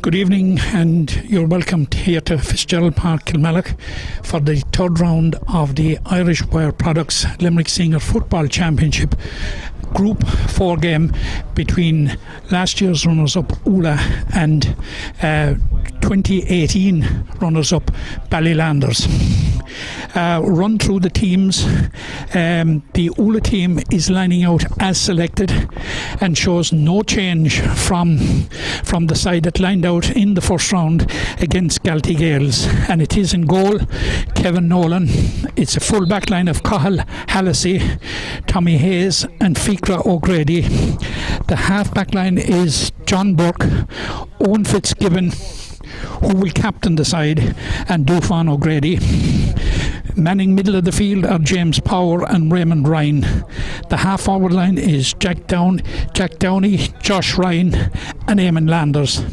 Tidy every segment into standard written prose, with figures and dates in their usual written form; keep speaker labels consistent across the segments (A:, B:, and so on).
A: Good evening, and you're welcome here to Fitzgerald Park, Kilmallock, for the third round of the Irish Wire Products Limerick Senior Football Championship Group 4 game between last year's runners-up Oola and 2018 runners-up Ballylanders. Run through the teams. The Oola team is lining out as selected and shows no change from the side that lined out in the first round against Galtee Gales, and it is in goal Kevin Nolan. It's a full back line of Cahill Hallisey, Tommy Hayes and Fikra O'Grady. The half back line is John Burke, Owen Fitzgibbon, who will captain the side, and Dufan O'Grady. Manning middle of the field are James Power and Raymond Ryan. The half forward line is Jack Downey, Josh Ryan and Eamon Landers.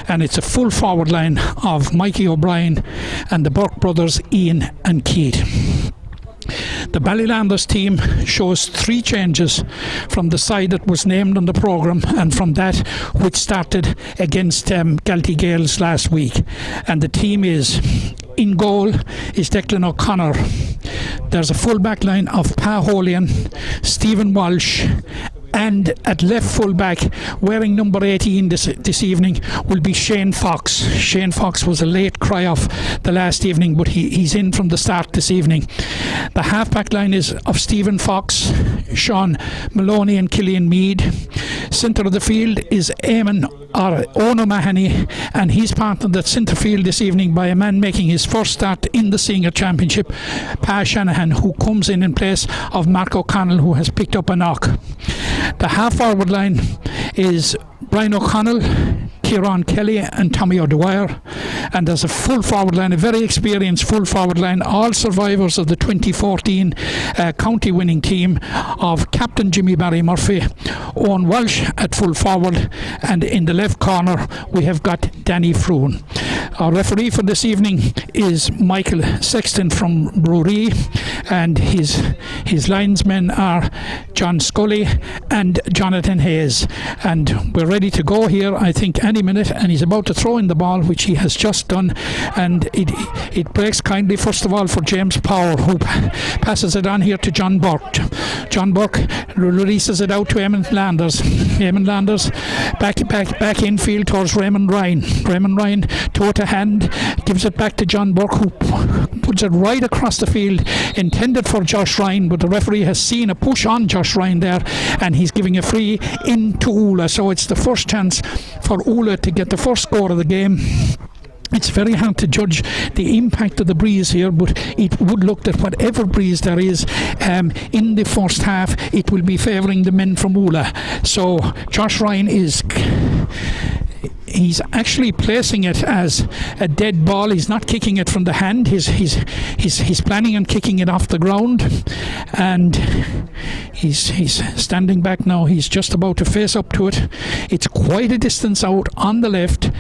A: And it's a full forward line of Mikey O'Brien and the Burke brothers Ian and Keith. The Ballylanders team shows 3 changes from the side that was named on the programme and from that which started against Galtee Gales last week. And the team is: in goal is Declan O'Connor. There's a full back line of Pa Holian, Stephen Walsh, and at left full back, wearing number 18 this evening, will be Shane Fox. Shane Fox was a late cry-off the last evening, but he's in from the start this evening. The half-back line is of Stephen Fox, Sean Maloney and Killian Mead. Centre of the field is Eamon O'Mahony, and he's partnered at centre field this evening by a man making his first start in the Senior Championship, Pa Shanahan, who comes in place of Mark O'Connell, who has picked up a knock. The half-forward line is Brian O'Connell, Kieran Kelly and Tommy O'Dwyer, and there's a full forward line, a very experienced full forward line, all survivors of the 2014 county winning team of Captain Jimmy Barry Murphy, Owen Walsh at full forward, and in the left corner we have got Danny Froon. Our referee for this evening is Michael Sexton from Brewery, and his linesmen are John Scully and Jonathan Hayes, and we're ready to go here, I think, any minute, and he's about to throw in the ball, which he has just done, and it breaks kindly first of all for James Power, who passes it on here to John Burke. John Burke releases it out to Eamon Landers. Eamon Landers back infield towards Raymond Ryan. Raymond Ryan, toe to hand, gives it back to John Burke, who puts it right across the field, intended for Josh Ryan, but the referee has seen a push on Josh Ryan there, and he's giving a free into Oola. So it's the first chance for Oola to get the first score of the game. It's very hard to judge the impact of the breeze here, but it would look that whatever breeze there is in the first half, it will be favouring the men from Oola. So Josh Ryan he's actually placing it as a dead ball. He's not kicking it from the hand. He's planning on kicking it off the ground, and he's standing back now. He's just about to face up to it. It's quite a distance out on the left.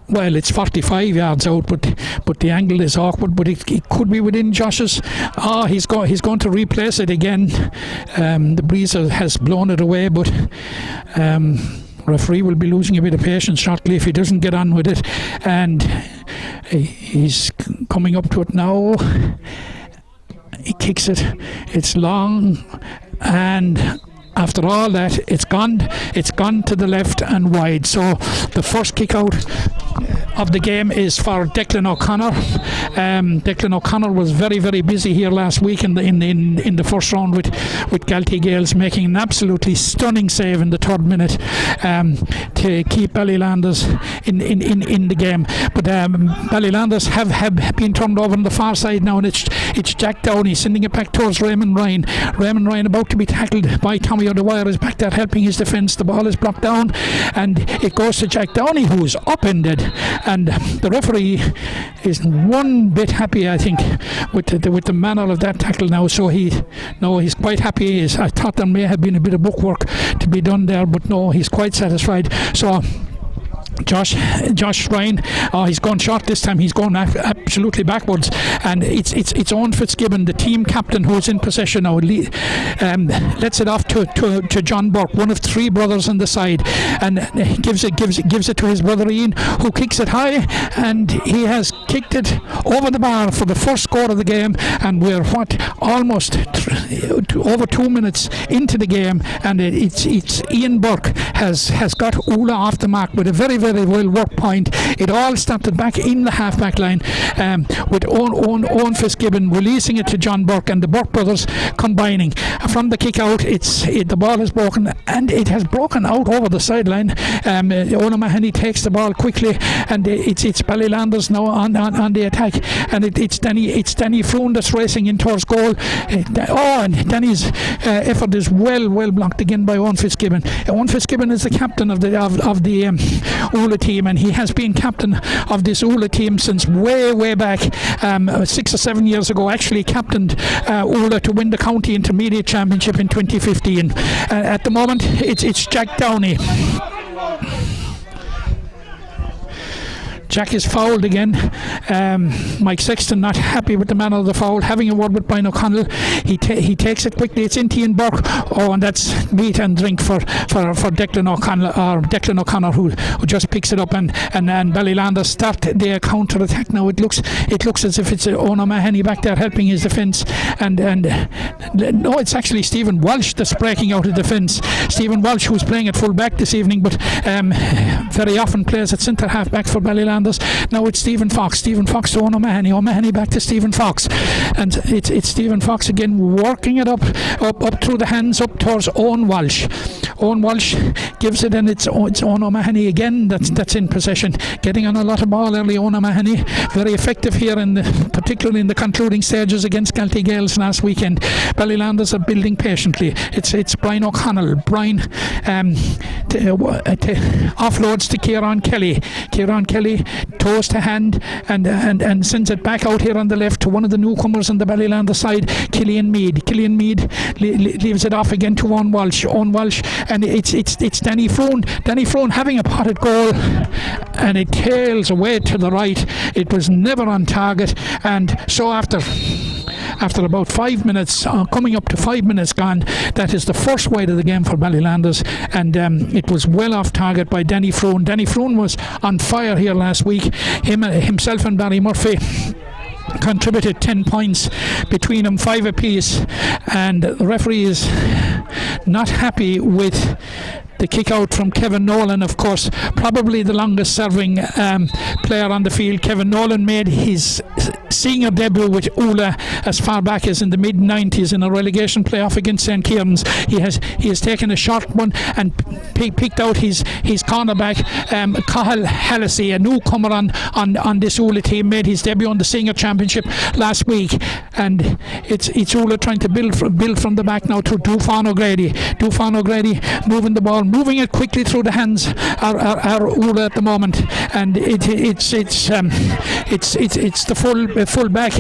A: Well, it's 45 yards out, but the angle is awkward. But it could be within Josh's. He's going to replace it again. The breeze has blown it away, but referee will be losing a bit of patience shortly if he doesn't get on with it. And he's coming up to it now. He kicks it. It's long, and after all that, it's gone to the left and wide. So the first kick out of the game is for Declan O'Connor. Declan O'Connor was very, very busy here last week in the first round with Galtee Gales, making an absolutely stunning save in the 3rd minute to keep Ballylanders in the game. But Ballylanders have been turned over on the far side now, and it's Jack Downey sending it back towards Raymond Ryan. Raymond Ryan about to be tackled by Tommy O'Dwyer is back there helping his defence. The ball is blocked down, and it goes to Jack Downey, who is upended, and the referee is one bit happy, I think, with the manner of that tackle now. So he's quite happy. I thought there may have been a bit of bookwork to be done there, but no, he's quite satisfied. So Josh Ryan, he's gone short this time. He's gone absolutely backwards, and it's Owen Fitzgibbon, the team captain, who's in possession now. Lets it off to John Burke, one of three brothers on the side, and gives it to his brother Ian, who kicks it high, and he has kicked it over the bar for the first score of the game. And we're almost over 2 minutes into the game, and it's Ian Burke has got Oola off the mark with a very well worked point. It all started back in the half-back line, with Owen Fitzgibbon releasing it to John Burke, and the Burke brothers combining. From the kick out, the ball has broken, and it has broken out over the sideline. Owen Mahoney takes the ball quickly, and it's Ballylanders now on the attack, and it's Danny Froon that's racing in towards goal. And Danny's effort is well blocked again by Owen Fitzgibbon. Owen Fitzgibbon is the captain of the Oola team, and he has been captain of this Oola team since way back, 6 or 7 years ago. Actually captained Oola to win the county intermediate championship in 2015. At the moment it's Jack Downey. Jack is fouled again. Mike Sexton not happy with the manner of the foul, having a word with Brian O'Connell. He takes it quickly. It's into Ian Burke. And that's meat and drink for Declan O'Connor, who just picks it up, and Ballylanders start their counter attack now. It looks as if it's Owen Mahoney back there helping his defence, and no, it's actually Stephen Walsh that's breaking out of defence. Stephen Walsh, who's playing at full back this evening, but very often plays at centre half back for Ballylanders. Now it's Stephen Fox to Owen O'Mahony back to Stephen Fox, and it's Stephen Fox again working it up through the hands up towards Owen Walsh. Owen Walsh gives it, and it's Owen O'Mahony again that's in possession, getting on a lot of ball early. Owen O'Mahony very effective here, particularly in the concluding stages against Galtee Gales last weekend. Ballylanders are building patiently. It's Brian O'Connell. Brian offloads to Kieran Kelly, toes to hand, and sends it back out here on the left to one of the newcomers on the Ballylander side, Killian Mead. Leaves it off again to Owen Walsh, and it's Danny Froon having a potted goal, and it tails away to the right. It was never on target, and so after about 5 minutes, coming up to 5 minutes gone, that is the first wide of the game for Ballylanders, and it was well off target by Danny Froon. Danny Froon was on fire here last week. Himself and Barry Murphy contributed 10 points between them, 5 apiece, and the referee is not happy with the kick out from Kevin Nolan, of course, probably the longest serving player on the field. Kevin Nolan made his senior debut with Oola as far back as in the mid-90s in a relegation playoff against St. Kieran's. He has taken a short one and picked out his cornerback, Cathal Hallisey, a newcomer on this Oola team, made his debut on the senior championship last week, and it's Oola trying to build from the back now to Dufan O'Grady moving the ball, moving it quickly through the hands are Oola at the moment, and it's the full back,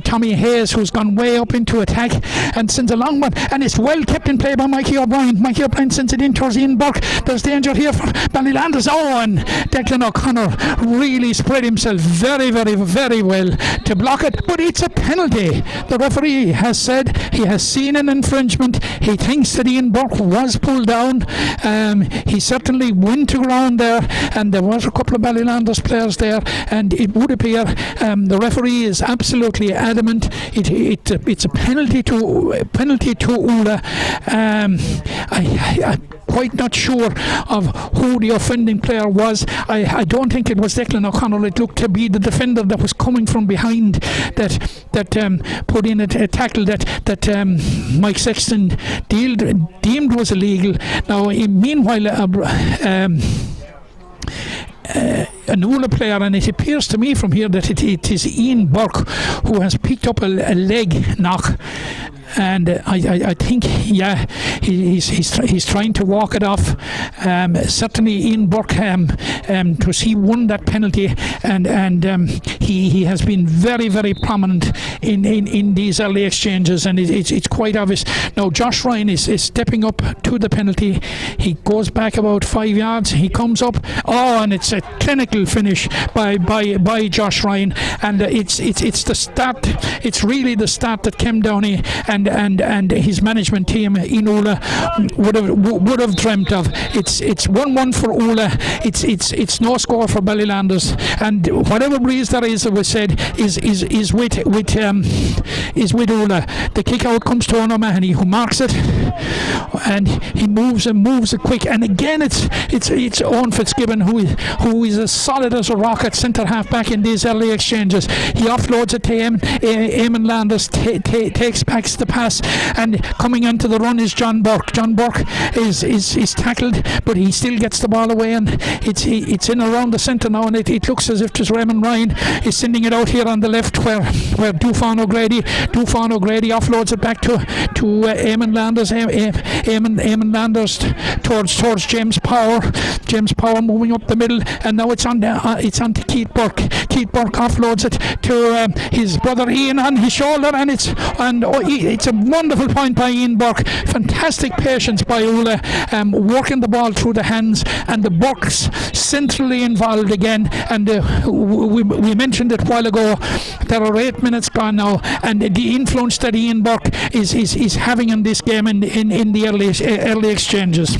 A: Tommy Hayes, who's gone way up into attack and sends a long one, and it's well kept in play by Mikey O'Brien. Mikey O'Brien sends it in towards Ian Burke. There's danger here for Ballylanders. And Declan O'Connor really spread himself very well to block it, but it's a penalty. The referee has said he has seen an infringement. He thinks that Ian Burke was pulled down. He certainly went to ground there, and there was a couple of Ballylanders players there, and it would appear the referee is absolutely adamant. It's a penalty to Oola. I'm quite not sure of who the offending player was. I don't think it was Declan O'Connell. It looked to be the defender that was coming from behind that put in a tackle that Mike Sexton deemed was illegal. Now, meanwhile, an Oola player, and it appears to me from here that it is Ian Burke who has picked up a leg knock, and I think he's trying to walk it off. Certainly Ian Burke, because he won that penalty, and he has been very, very prominent in these early exchanges, and it's quite obvious. Now Josh Ryan is stepping up to the penalty. He goes back about 5 yards. He comes up. Oh, and it's a clinical finish by Josh Ryan, and it's the start. It's really the start that Kem Downey and his management team in Oola would have dreamt of. It's 1-1 for Oola. It's no score for Ballylanders, and whatever breeze there is, as we said, is with Oola. The kick out comes to Owen O'Mahony, who marks it, and he moves it quick. And again, it's Owen Fitzgibbon who is as solid as a rock at centre half back in these early exchanges. He offloads it to Eamon Landers, takes back the pass, and coming onto the run is John Burke. John Burke is tackled, but he still gets the ball away, and it's in around the centre now, and it looks as if just Raymond Ryan is sending it out here on the left, where Dufan O'Grady offloads it back to Eamon Landers. Eamon Landers towards James Power. James Power moving up the middle, and now it's on to Keith Burke. Keith Burke offloads it to his brother Ian on his shoulder, and it's a wonderful point by Ian Burke. Fantastic patience by Oola, working the ball through the hands, and the Burks centrally involved again. And we mentioned it a while ago. There are 8 minutes gone now, and the influence that Ian Burke is having in this game in the early exchanges.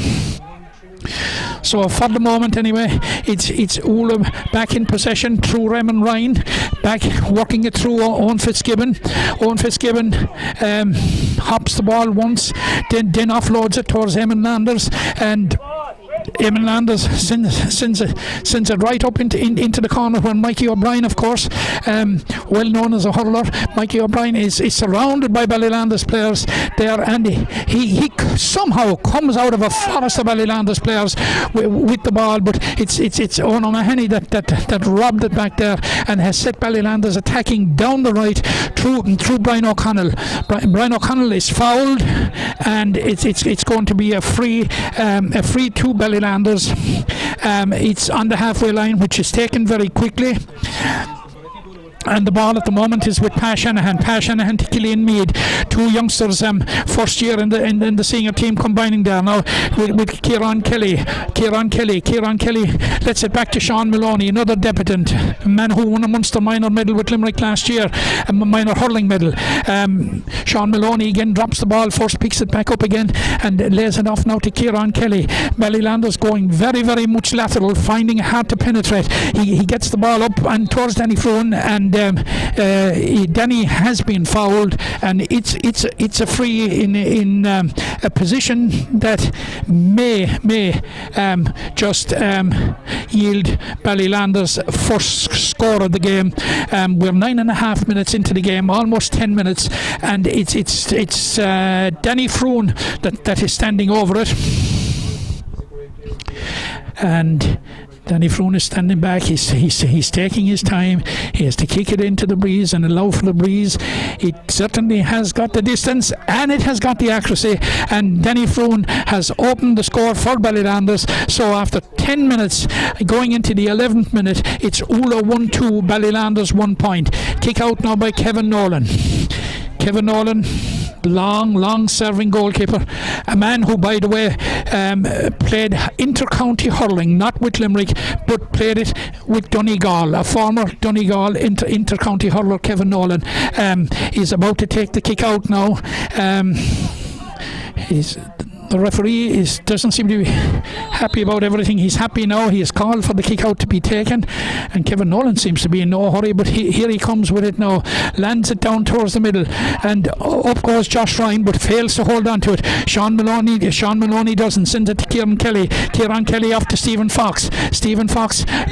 A: So for the moment anyway, it's Oola back in possession through Raymond Ryan, back working it through Owen Fitzgibbon. Owen Fitzgibbon hops the ball once, then offloads it towards Eamon Landers, and Eamon Landers sends it right up into the corner, when Mikey O'Brien, of course, well known as a hurler, Mikey O'Brien is surrounded by Ballylanders players there, and he somehow comes out of a forest of Ballylanders players with the ball, but it's Owen O'Mahony that robbed it back there and has set Ballylanders attacking down the right through Brian O'Connell. Brian O'Connell is fouled, and it's going to be a free to Ballylanders. It's on the halfway line, which is taken very quickly. And the ball at the moment is with Pa Shanahan to Killian Mead, two youngsters, first year in the senior team, combining there now with Kieran Kelly. Let's it back to Sean Maloney, another debutant, a man who won a Munster minor medal with Limerick last year, a minor hurling medal. Sean Maloney again drops the ball first, picks it back up again, and lays it off now to Kieran Kelly. Ballylanders going very, very much lateral, finding it hard to penetrate. He gets the ball up and towards Danny Fruin, and Danny has been fouled, and it's a free in a position that may just yield Ballylanders' first score of the game. We're 9.5 minutes into the game, almost 10 minutes, and it's Danny Fruin that is standing over it, and Danny Fruin is standing back. He's taking his time. He has to kick it into the breeze and allow for the breeze. It certainly has got the distance, and it has got the accuracy, and Danny Fruin has opened the score for Ballylanders. So after 10 minutes, going into the 11th minute, it's Oola 1-2, Ballylanders 1 point. Kick out now by Kevin Nolan. Long serving goalkeeper, a man who, by the way, played inter-county hurling, not with Limerick, but played it with Donegal, a former Donegal inter-county hurler. Kevin Nolan is about to take the kick out now. The referee doesn't seem to be happy about everything. He's happy now. He has called for the kick out to be taken, and Kevin Nolan seems to be in no hurry, but here he comes with it now, lands it down towards the middle, and up goes Josh Ryan, but fails to hold on to it. Sean Maloney doesn't, send it to Kieran Kelly off to Stephen Fox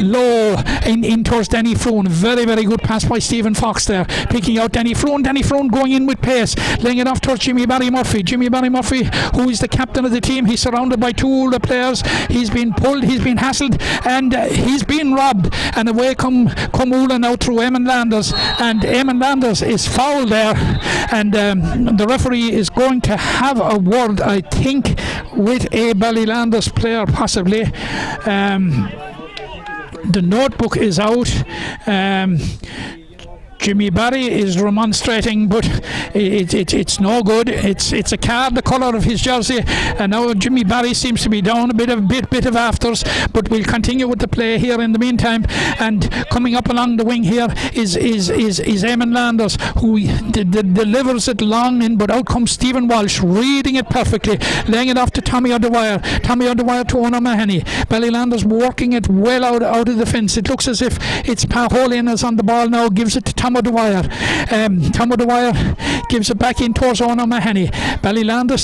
A: low in towards Danny Fruin. Very, very good pass by Stephen Fox there, picking out Danny Fruin going in with pace, laying it off towards Jimmy Barry Murphy, who is the captain of the team. He's surrounded by two older players. He's been pulled, he's been hassled, and he's been robbed, and away come Oola now through Eamon Landers, and Eamon Landers is fouled there, and the referee is going to have a word, I think, with a Ballylanders player possibly. the notebook is out. Jimmy Barry is remonstrating, but it's no good. It's a card, the colour of his jersey, and now Jimmy Barry seems to be down a bit of afters. But we'll continue with the play here in the meantime. And coming up along the wing here is Eamon Landers, who delivers it long in, but out comes Stephen Walsh, reading it perfectly, laying it off to Tommy O'Dwyer. Tommy O'Dwyer to Owen O'Mahony. Ballylanders working it well out of the fence. It looks as if it's Paholian is on the ball now, gives it to Tom O'Dwyer. Tom O'Dwyer gives it back in towards Owen O'Mahony. Ballylanders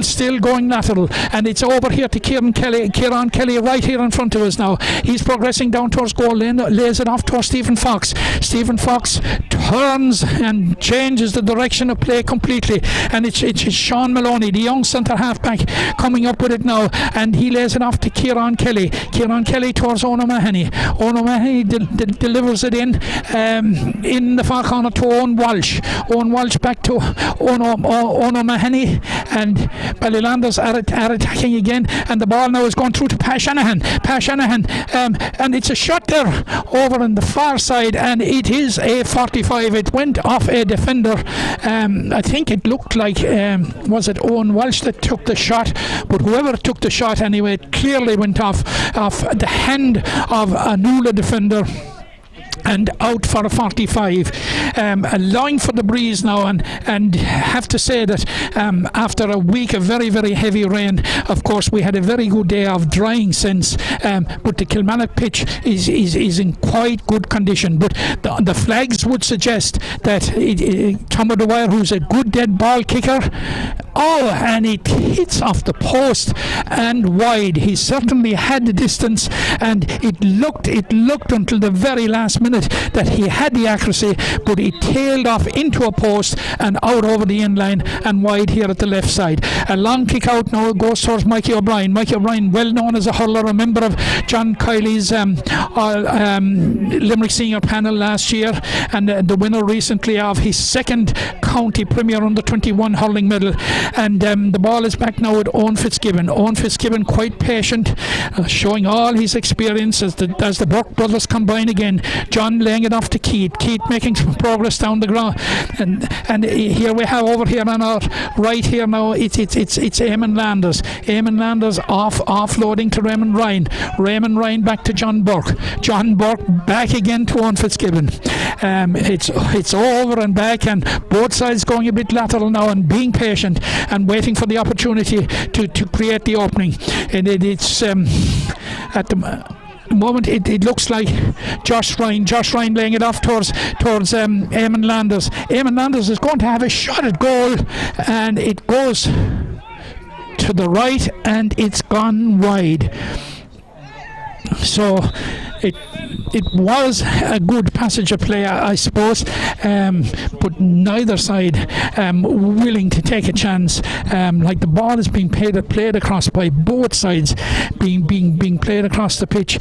A: still going lateral, and it's over here to Kieran Kelly right here in front of us now. He's progressing down towards goal, lays it off towards Stephen Fox. Stephen Fox turns and changes the direction of play completely, and it's Sean Maloney, the young centre halfback, coming up with it now, and he lays it off to Kieran Kelly towards Owen O'Mahony. Owen O'Mahony delivers it in the far corner to Owen Walsh back to Owen O'Mahony, and Ballylanders are attacking again, and the ball now is going through to Pa Shanahan, and it's a shot there over on the far side, and it is a 45. It went off a defender. I think it looked like was it Owen Walsh that took the shot, but whoever took the shot anyway, it clearly went off the hand of an Oola defender, and out for a 45. Allowing for the breeze now, and have to say that after a week of very, very heavy rain, of course we had a very good day of drying since, but the Kilmarnock pitch is in quite good condition. But the flags would suggest that Tom O'Dwyer, who's a good dead ball kicker, and it hits off the post and wide. He certainly had the distance, and it looked until the very last minute that he had the accuracy, but he tailed off into a post and out over the end line and wide here at the left side. A long kick out now goes towards Mikey O'Brien. Mikey O'Brien, well known as a hurler, a member of John Kiley's Limerick senior panel last year, and the winner recently of his second county Premier under 21 hurling medal. And the ball is back now with Owen Fitzgibbon. Owen Fitzgibbon quite patient, showing all his experience as the Burke brothers combine again. John laying it off to Keith making some progress down the ground, and here we have over here on our right here now, it's Eamon Landers offloading to Raymond Ryan back to John Burke back again to Owen Fitzgibbon. It's over and back, and both sides going a bit lateral now and being patient and waiting for the opportunity to create the opening. And it's at the moment it looks like Josh Ryan laying it off towards Eamon Landers. Eamon Landers is going to have a shot at goal, and it goes to the right and it's gone wide. So it was a good passage of play, I suppose, but neither side willing to take a chance. Like the ball is being played across by both sides, being played across the pitch,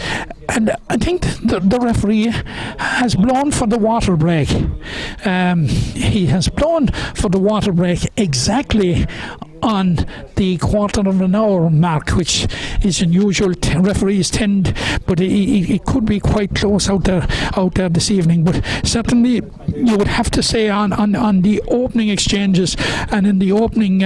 A: and I think the referee has blown for the water break. He has blown for the water break exactly on the quarter of an hour mark, which is unusual. Referees tend, but it could be quite close out there this evening. But certainly you would have to say on the opening exchanges and in the opening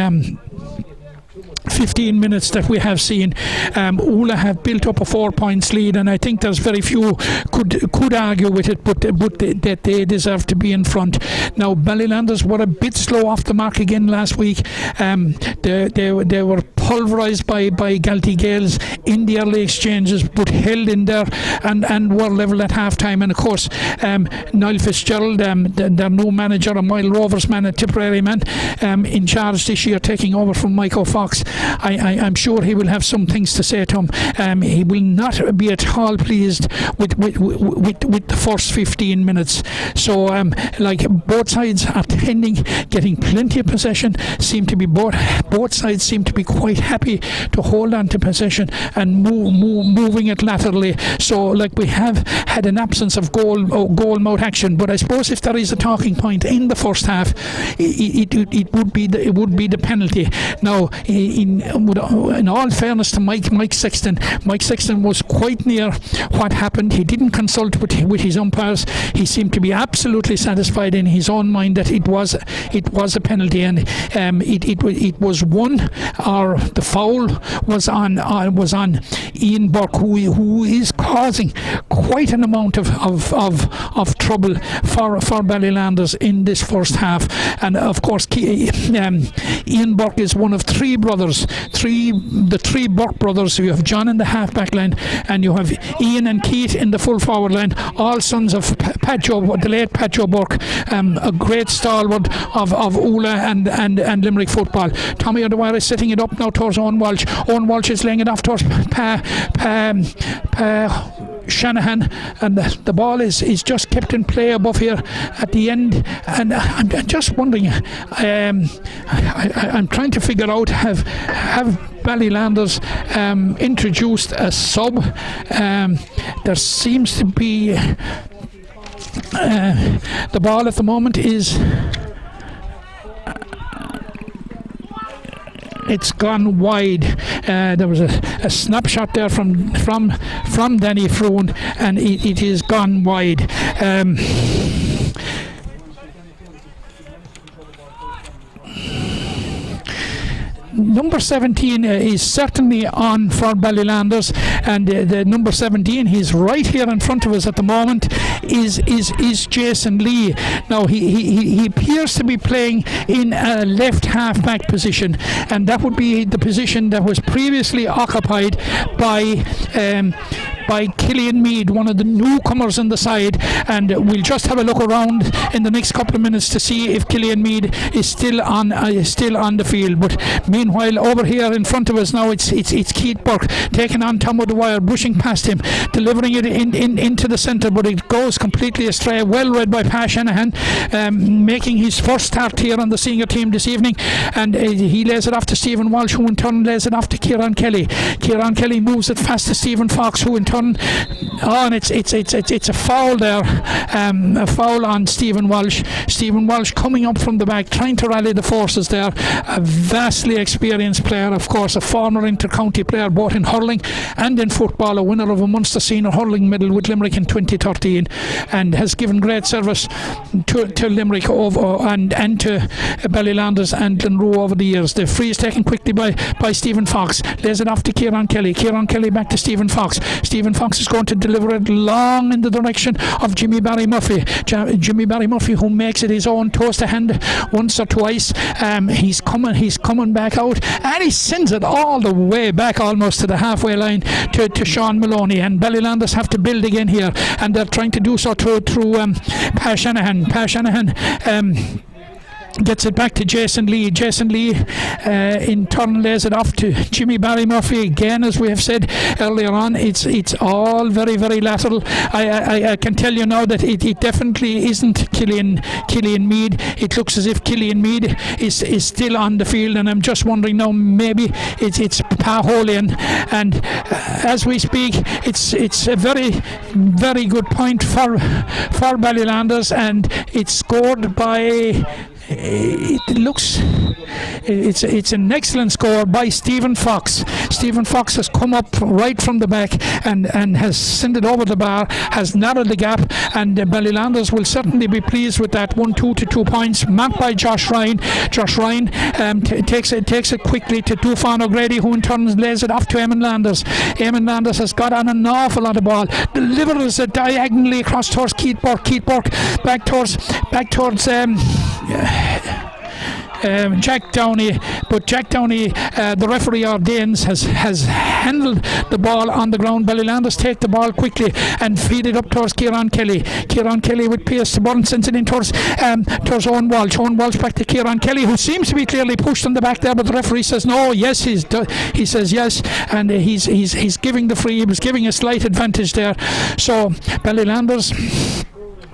A: 15 minutes that we have seen, Oola have built up a 4 points lead, and I think there's very few could argue with it, but that they deserve to be in front. Now Ballylanders were a bit slow off the mark again last week. They were pulverised by Galtee Gales in the early exchanges, but held in there and were level at half time. And of course Niall Fitzgerald, their new manager, a Moyle Rovers man, a Tipperary man, in charge this year, taking over from Mike O'Fox. I'm sure he will have some things to say to him. He will not be at all pleased with the first 15 minutes. So like both sides are getting plenty of possession. Both sides seem to be quite happy to hold on to possession and moving it laterally. So like we have had an absence of goal mouth action. But I suppose if there is a talking point in the first half, it would be the penalty. Now in in all fairness to Mike Sexton was quite near what happened. He didn't consult with his umpires. He seemed to be absolutely satisfied in his own mind that it was a penalty, and it was one, or the foul was on Ian Burke, who is causing quite an amount of trouble for Ballylanders in this first half. And of course Ian Burke is one of three brothers, the three Burke brothers. You have John in the half back line, and you have Ian and Keith in the full forward line, all sons of the late Pat Joe Burke, a great stalwart of Oola and Limerick football. Tommy O'Dwyer is setting it up now towards Owen Walsh. Owen Walsh is laying it off towards Shanahan, and the ball is just kept in play above here at the end. And I'm just wondering, I'm trying to figure out, have Ballylanders introduced a sub? There seems to be the ball at the moment is it's gone wide. There was a snapshot there from Danny Froon, and it is gone wide. Number 17 is certainly on for Ballylanders, and the number 17, he's right here in front of us at the moment, is Jason Lee. Now he appears to be playing in a left half back position, and that would be the position that was previously occupied by Killian Meade, one of the newcomers on the side. And we'll just have a look around in the next couple of minutes to see if Killian Meade is still on the field. But meanwhile, over here in front of us now, it's Keith Burke taking on Tom O'Dwyer, brushing past him, delivering it into the centre, but it goes completely astray. Well read by Pa Shanahan, making his first start here on the senior team this evening, and he lays it off to Stephen Walsh, who in turn lays it off to Kieran Kelly. Kieran Kelly moves it fast to Stephen Fox, who in turn, and it's a foul there, a foul on Stephen Walsh. Stephen Walsh coming up from the back, trying to rally the forces there. A vastly experienced player, of course, a former inter-county player both in hurling and in football, a winner of a Munster Senior Hurling Medal with Limerick in 2013, and has given great service to Limerick and to Ballylanders and Glenroe over the years. The free is taken quickly by Stephen Fox, lays it off to Kieran Kelly. Kieran Kelly back to Stephen Fox. Stephen Fox is going to deliver it long in the direction of Jimmy Barry Murphy. Jimmy Barry Murphy, who makes it his own toast to hand once or twice. He's coming back out, and he sends it all the way back almost to the halfway line to Sean Maloney. And Ballylanders have to build again here, and they're trying to do so through Pa Shanahan. Pa Shanahan gets it back to Jason Lee. Jason Lee in turn lays it off to Jimmy Barry Murphy. Again, as we have said earlier on, it's all very, very lateral. I can tell you now that it definitely isn't Killian Meade. It looks as if Killian Meade is still on the field, and I'm just wondering now, maybe it's Pa Holian. And as we speak, it's a very, very good point for Ballylanders, and it's scored by, it's an excellent score by Stephen Fox. Stephen Fox has come up right from the back and has sent it over the bar, has narrowed the gap, and Ballylanders will certainly be pleased with that. 1-2 to 2 points marked by Josh Ryan. Josh Ryan takes it quickly to Dufan O'Grady, who in turn lays it off to Eamon Landers. Eamon Landers has got on an awful lot of ball, delivers it diagonally across towards Keith Burke. Keith Burke back towards Jack Downey, but Jack Downey, the referee ordains, has handled the ball on the ground. Ballylanders take the ball quickly and feed it up towards Kieran Kelly. Kieran Kelly with Pierce to Burn, sends it in towards Owen Walsh. Owen Walsh back to Kieran Kelly, who seems to be clearly pushed on the back there, but the referee says no. Yes, he says yes, and he's giving the free. He was giving a slight advantage there. So Ballylanders,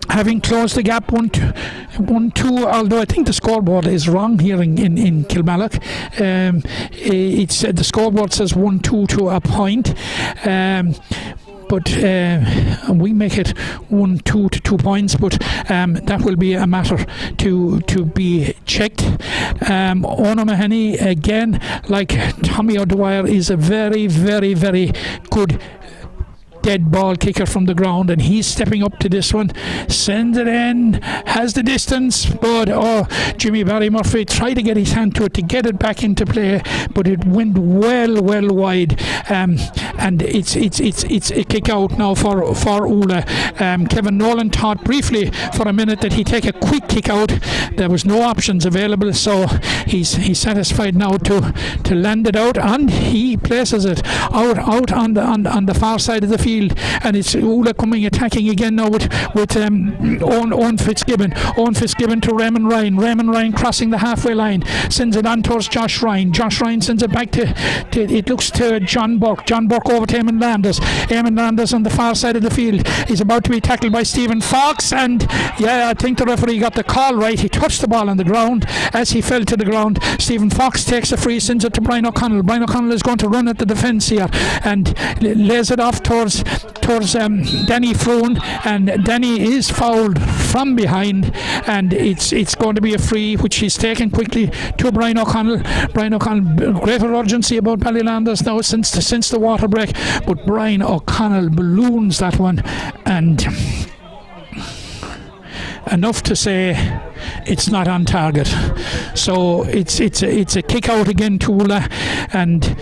A: having closed the gap 1-2, although I think the scoreboard is wrong here in Kilmallock. The scoreboard says 1-2 to a point. but we make it 1-2 to 2 points, but that will be a matter to be checked. O'Mahony, again, like Tommy O'Dwyer, is a very, very, very good dead ball kicker from the ground, and he's stepping up to this one, sends it in, has the distance, but Jimmy Barry Murphy tried to get his hand to it to get it back into play, but it went well wide, and it's a kick out now for Oola. Kevin Nolan thought briefly for a minute that he'd take a quick kick out. There was no options available, so he's satisfied now to land it out, and he places it out on the far side of the field. And it's Oola coming attacking again now with Owen Fitzgibbon. Owen Fitzgibbon to Raymond Ryan. Raymond Ryan crossing the halfway line, sends it on towards Josh Ryan. Josh Ryan sends it back to it looks to John Burke. John Burke over to Eamon Landers. Eamon Landers on the far side of the field. He's about to be tackled by Stephen Fox, and I think the referee got the call right. He touched the ball on the ground as he fell to the ground. Stephen Fox takes a free, sends it to Brian O'Connell. Brian O'Connell is going to run at the defence here and lays it off towards Danny Froon, and Danny is fouled from behind, and it's going to be a free, which he's taken quickly to Brian O'Connell. Brian O'Connell, greater urgency about Ballylanders now since the water break, but Brian O'Connell balloons that one, and enough to say it's not on target. So it's a kick out again to Oola, and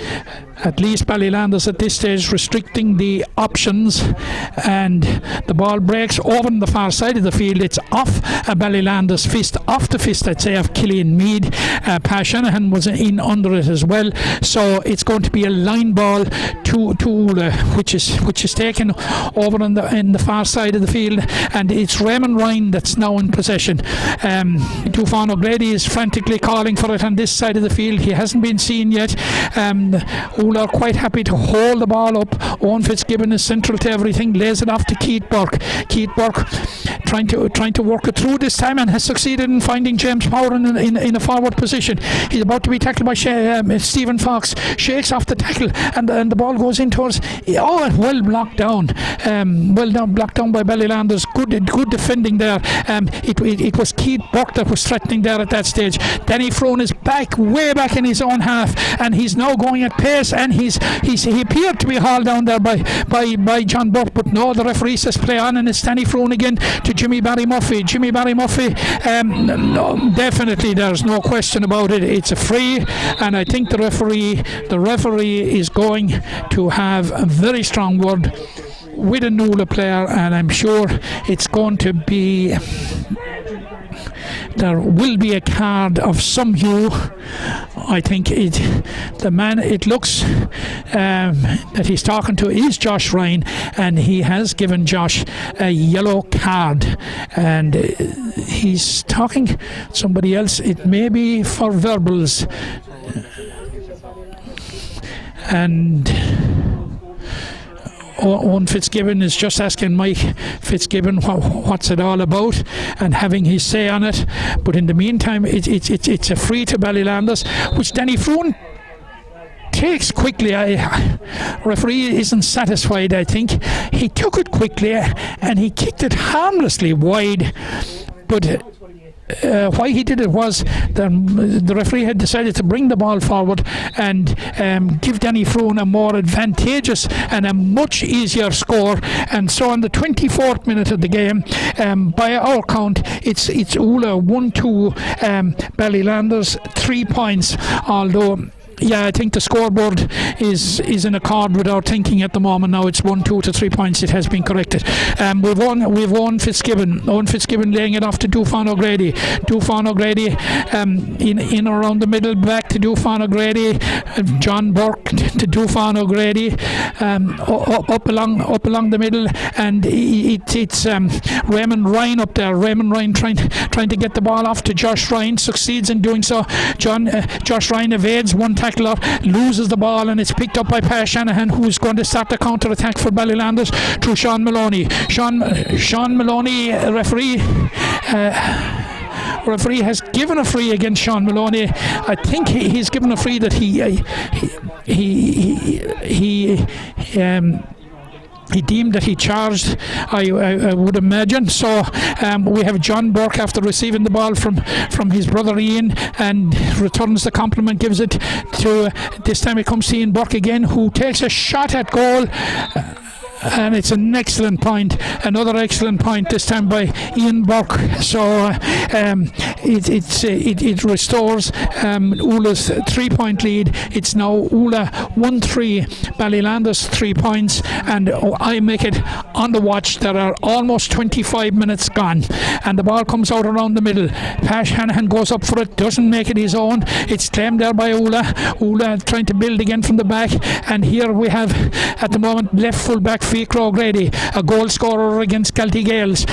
A: at least Ballylanders at this stage restricting the options, and the ball breaks over on the far side of the field. It's off a Ballylanders fist, off the fist, I'd say, of Killian Mead. Pa Shanahan was in under it as well, so it's going to be a line ball to Oola, which is taken over in the far side of the field, and it's Raymond Ryan that's now in possession. Dufan O'Grady is frantically calling for it on this side of the field. He hasn't been seen yet. Oola are quite happy to hold the ball up. Owen Fitzgibbon is central to everything, lays it off to Keith Burke. Keith Burke trying to work it through this time, and has succeeded in finding James Power in a forward position. He's about to be tackled by Stephen Fox. Shakes off the tackle, and the ball goes in towards well blocked down. Blocked down by Ballylanders. Good defending there. It was Keith Burke that was threatening there at that stage. Danny Froon is way back in his own half, and he's now going at pace, and he appeared to be hauled down there by John Burke, but no, the referee says play on, and it's Danny Froon again to Jimmy Barry Murphy. Jimmy Barry Murphy, no, definitely there's no question about it. It's a free, and I think the referee is going to have a very strong word with a Oola player, and I'm sure it's going to be, there will be a card of some hue. I think the man it looks that he's talking to is Josh Ryan, and he has given Josh a yellow card, and he's talking to somebody else. It may be for verbals, and Owen Fitzgibbon is just asking Mike Fitzgibbon what's it all about, and having his say on it. But in the meantime, it's a free to Ballylanders, which Danny Froon takes quickly. Referee isn't satisfied. I think he took it quickly and he kicked it harmlessly wide, but why he did it was the referee had decided to bring the ball forward and give Danny Froon a more advantageous and a much easier score. And so on the 24th minute of the game, by our count, it's Oola 1-2, Ballylanders 3 points, although I think the scoreboard is in accord with our thinking at the moment. Now it's 1-2 to 3 points. It has been corrected. We've won Fitzgibbon. Owen Fitzgibbon laying it off to Dufan O'Grady. Dufan O'Grady in around the middle, back to Dufan O'Grady. John Burke to Dufan O'Grady. Up along the middle, and it's Raymond Ryan up there. Raymond Ryan trying to get the ball off to Josh Ryan, succeeds in doing so. Josh Ryan evades one tackler, loses the ball, and it's picked up by Pa Shanahan, who's going to start the counter attack for Ballylanders through Sean Maloney. Sean Maloney, referee has given a free against Sean Maloney. I think he's given a free that he deemed that he charged, I would imagine. So we have John Burke after receiving the ball from his brother Ian, and returns the compliment, gives it to, this time it comes to Ian Burke again, who takes a shot at goal. And it's an excellent point, another excellent point, this time by Ian Burke. So it restores Oola's 3-point lead. It's now Oola 1-3, Ballylanders 3 points, and I make it on the watch. There are almost 25 minutes gone, and the ball comes out around the middle. Pash Hanahan goes up for it, doesn't make it his own. It's claimed there by Oola. Oola trying to build again from the back, and here we have at the moment left full back Fiacre O'Grady, a goal scorer against Galtee Gales.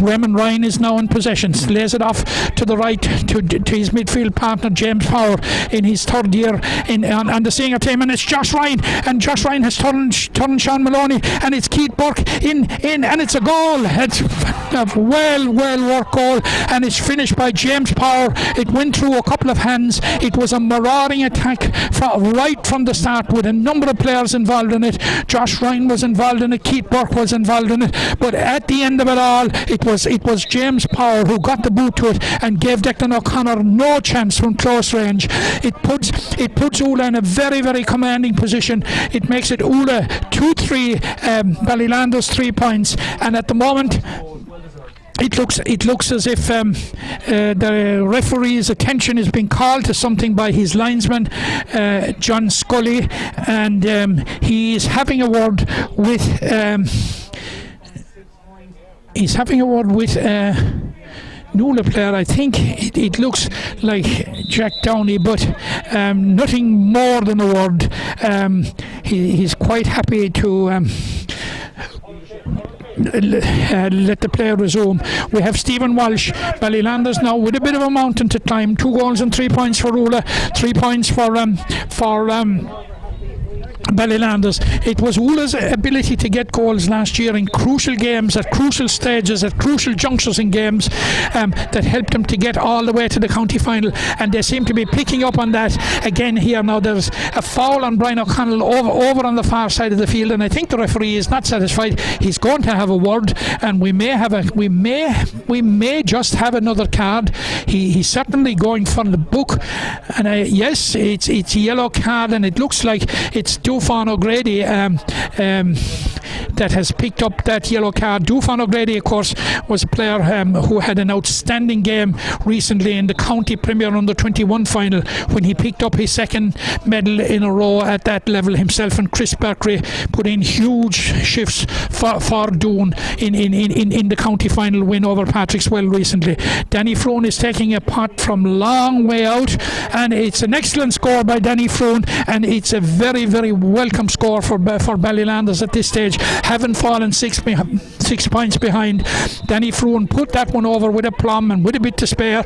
A: Raymond Ryan is now in possession, lays it off to the right to his midfield partner James Power in his third year on the senior team, and it's Josh Ryan, and Josh Ryan has turned Sean Maloney, and it's Keith Burke in, and it's a goal. It's a well worked goal, and it's finished by James Power. It went through a couple of hands. It was a marauding attack right from the start, with a number of players involved in it. Josh Ryan was involved in it, Keith Burke was involved in it, but at the end of it all, it was James Power who got the boot to it and gave Declan O'Connor no chance from close range. It puts Oola in a very commanding position. It makes it Oola 2-3, Ballylanders 3 points, and at the moment it looks as if the referee's attention is being called to something by his linesman, John Scully, and he is having a word with Noola player. I think it looks like Jack Downey, but nothing more than a word. He's quite happy to let the play resume. We have Stephen Walsh, Ballylanders now with a bit of a mountain to climb. 2 goals and 3 points for Oola, 3 points for Ballylanders. It was Oola's ability to get goals last year in crucial games, at crucial stages, at crucial junctures in games, that helped them to get all the way to the county final, and they seem to be picking up on that again here. Now there's a foul on Brian O'Connell over on the far side of the field, and I think the referee is not satisfied. He's going to have a word, and we may just have another card. He's certainly going for the book, and yes, it's a yellow card, and it looks like it's Dufan O'Grady that has picked up that yellow card. Dufan O'Grady, of course, was a player who had an outstanding game recently in the county Premier Under-21 final, when he picked up his second medal in a row at that level. Himself and Chris Berkery put in huge shifts for Doon in the county final win over Patrickswell recently. Danny Froon is taking a pot from long way out, and it's an excellent score by Danny Froon, and it's a very welcome score for Ballylanders at this stage, having fallen 6 points behind. Danny Froon put that one over with a plum and with a bit to spare,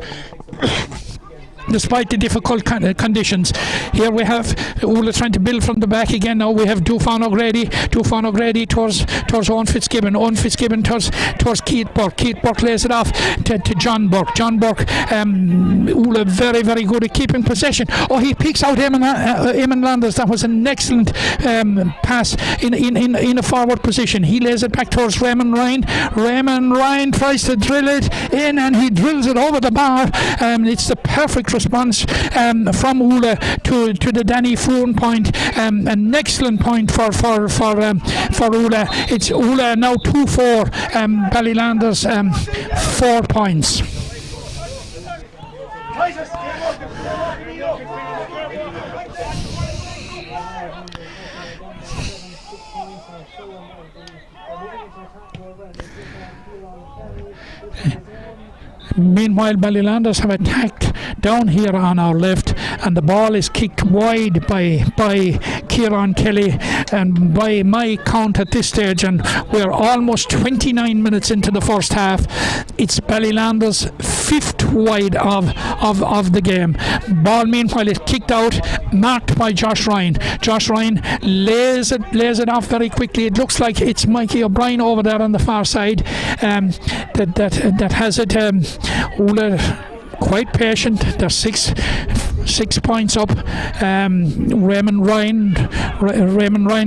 A: despite the difficult conditions. Here we have Oola trying to build from the back again. Now we have Dufan O'Grady towards Owen Fitzgibbon towards Keith Burke lays it off to John Burke. Oola very good at keeping possession. He picks out Eamon Landers. That was an excellent pass in a forward position. He lays it back towards Raymond Ryan. Raymond Ryan tries to drill it in, and he drills it over the bar. It's the perfect response from Oola to the Danny Froon point. An excellent point for Oola. It's Oola now 2-4, Ballylanders 4 points. Meanwhile, Ballylanders have attacked down here on our left, and the ball is kicked wide by Kieran Kelly, and by my count at this stage, and we're almost 29 minutes into the first half, it's Ballylanders' 5th wide of the game. Ball meanwhile is kicked out, marked by Josh Ryan. Josh Ryan lays it off very quickly. It looks like it's Mikey O'Brien over there on the far side that has it. Oola quite patient. There's 6 points up. Raymond Ryan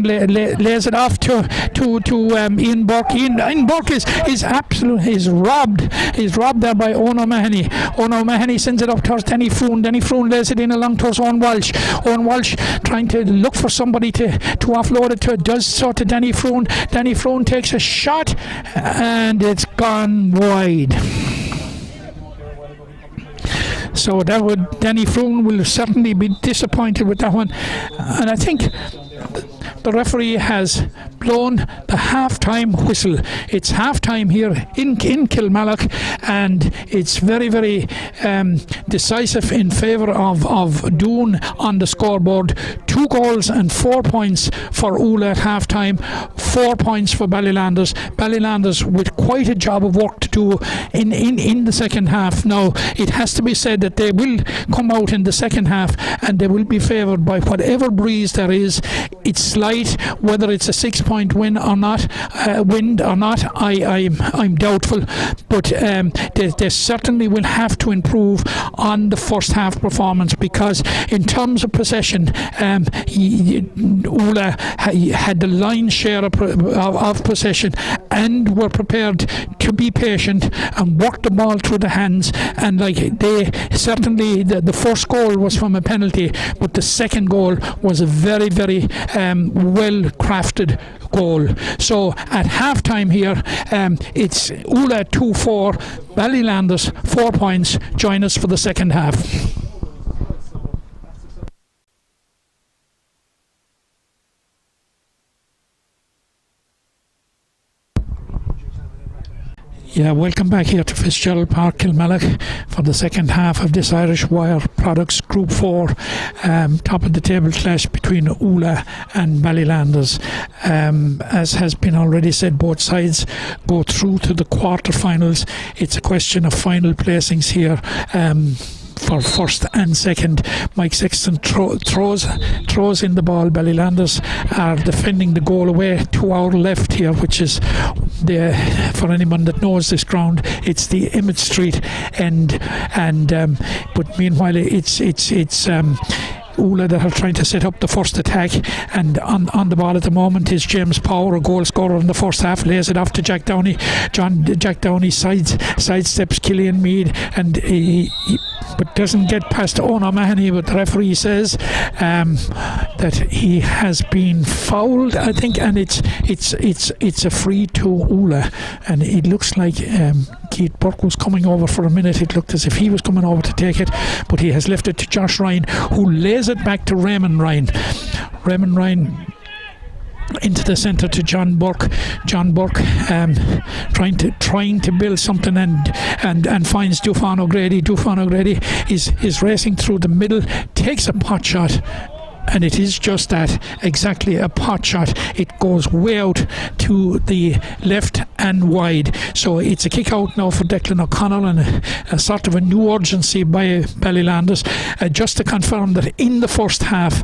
A: lays it off to Ian Burke. Ian Burke is absolutely robbed. He's robbed there by Owen O'Mahony. Owen O'Mahony sends it up towards Danny Froome. Danny Froome lays it in along towards Owen Walsh. Owen Walsh trying to look for somebody to offload it to. Does so to Danny Froome. Danny Froome takes a shot and it's gone wide. So Danny Froome will certainly be disappointed with that one. And I think the referee has blown the half-time whistle. It's half-time here in Kilmallock, and it's very, very decisive in favour of Doon on the scoreboard. 2 goals and 4 points for Oola at half-time, 4 points for Ballylanders. Ballylanders with quite a job of work to do in the second half. Now, it has to be said that they will come out in the second half and they will be favoured by whatever breeze there is. It's slight, whether it's a 6-point win or not, I'm doubtful, but they certainly will have to improve on the first half performance, because in terms of possession, Oola had the lion's share of possession and were prepared to be patient and work the ball through the hands, and they certainly, the first goal was from a penalty, but the second goal was a very, very well crafted goal. So at half time here, it's Oola 2-4, Ballylanders 4 points. Join us for the second half. Yeah, welcome back here to Fitzgerald Park, Kilmallock, for the second half of this Irish Wire Products Group 4 top of the table clash between Oola and Ballylanders. As has been already said, both sides go through to the quarter-finals. It's a question of final placings here. For first and second, Mike Sexton throws in the ball. Ballylanders are defending the goal away to our left here, which is for anyone that knows this ground, it's the Emmett Street end, and but meanwhile it's Oola that are trying to set up the first attack, and on the ball at the moment is James Power, a goal scorer in the first half, lays it off to Jack Downey. Jack Downey sidesteps Killian Mead, and he but doesn't get past Owen O'Mahony, but the referee says that he has been fouled, I think, and it's a free to Oola, and it looks like Keith Burke was coming over for a minute. It looked as if he was coming over to take it, but he has left it to Josh Ryan, who lays it back to Raymond Ryan. Raymond Ryan into the centre to John Burke. John Burke trying to build something and finds Dufan O'Grady. Dufan O'Grady is racing through the middle, takes a pot shot, and it is just that, exactly a pot shot. It goes way out to the left and wide. So it's a kick out now for Declan O'Connell, and a sort of a new urgency by Ballylanders. Just to confirm that in the first half,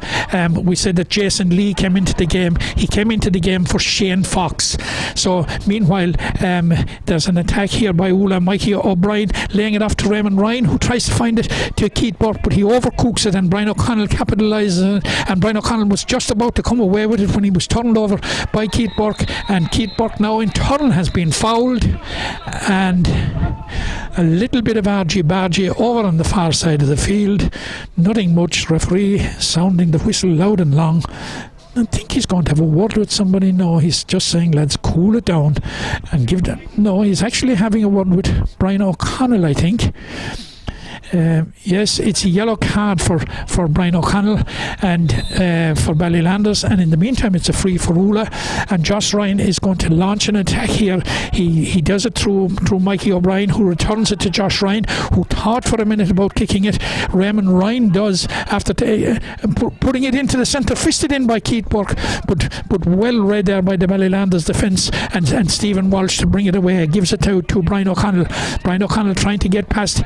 A: we said that Jason Lee came into the game. He came into the game for Shane Fox. So meanwhile, there's an attack here by Oola. Mikey O'Brien laying it off to Raymond Ryan, who tries to find it to Keith Burke, but he overcooks it, and Brian O'Connell capitalises. And Brian O'Connell was just about to come away with it when he was turned over by Keith Burke, and Keith Burke now in turn has been fouled, and a little bit of argy-bargy over on the far side of the field. Nothing much. Referee sounding the whistle loud and long. I think he's going to have a word with somebody. No, he's just saying, lads, cool it down and give them. No, he's actually having a word with Brian O'Connell, I think. Yes, it's a yellow card for Brian O'Connell and for Ballylanders, and in the meantime it's a free for Oola, and Josh Ryan is going to launch an attack here. He does it through Mikey O'Brien, who returns it to Josh Ryan, who thought for a minute about kicking it. Raymond Ryan does, after putting it into the centre, fisted in by Keith Burke, but well read there by the Ballylanders defence, and Stephen Walsh to bring it away. Gives it to Brian O'Connell. Brian O'Connell trying to get past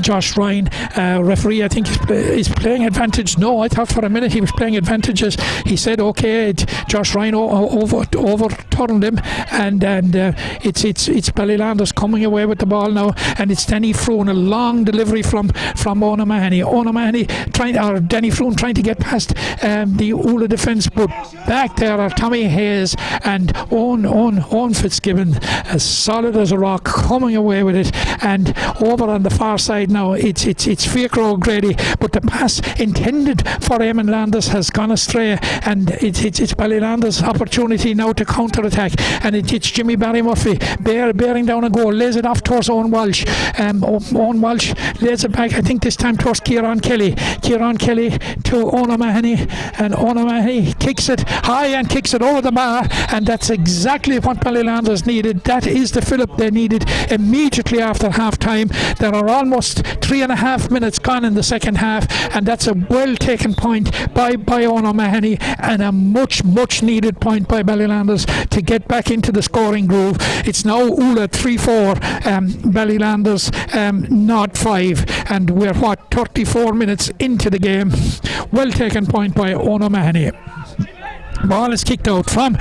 A: Josh Ryan. Referee, I think, is playing advantage. No, I thought for a minute he was playing advantages. He said, okay, Josh Ryan overturned him, and it's Ballylanders coming away with the ball now, and it's Denny Froon, a long delivery from O'Mahony. Denny Froon trying to get past the Oola defence, but back there are Tommy Hayes and Owen Fitzgibbon, as solid as a rock, coming away with it. And over on the far side now, it's Fiacre O'Grady, but the pass intended for Eamon Landis has gone astray, and it's Ballylanders' opportunity now to counter-attack, and it's Jimmy Barry Murphy bearing down a goal, lays it off towards Owen Walsh. Owen Walsh lays it back, I think this time towards Kieran Kelly to O'Mahony, and O'Mahony kicks it high and kicks it over the bar, and that's exactly what Ballylanders needed. That is the fillip they needed immediately after half time. There are almost 3.5 minutes gone in the second half, and that's a well taken point by O'Mahony, and a much needed point by Ballylanders to get back into the scoring groove. It's now Oola 3-4, Ballylanders 0-5, and we're 34 minutes into the game. Well taken point by O'Mahony. Ball is kicked out from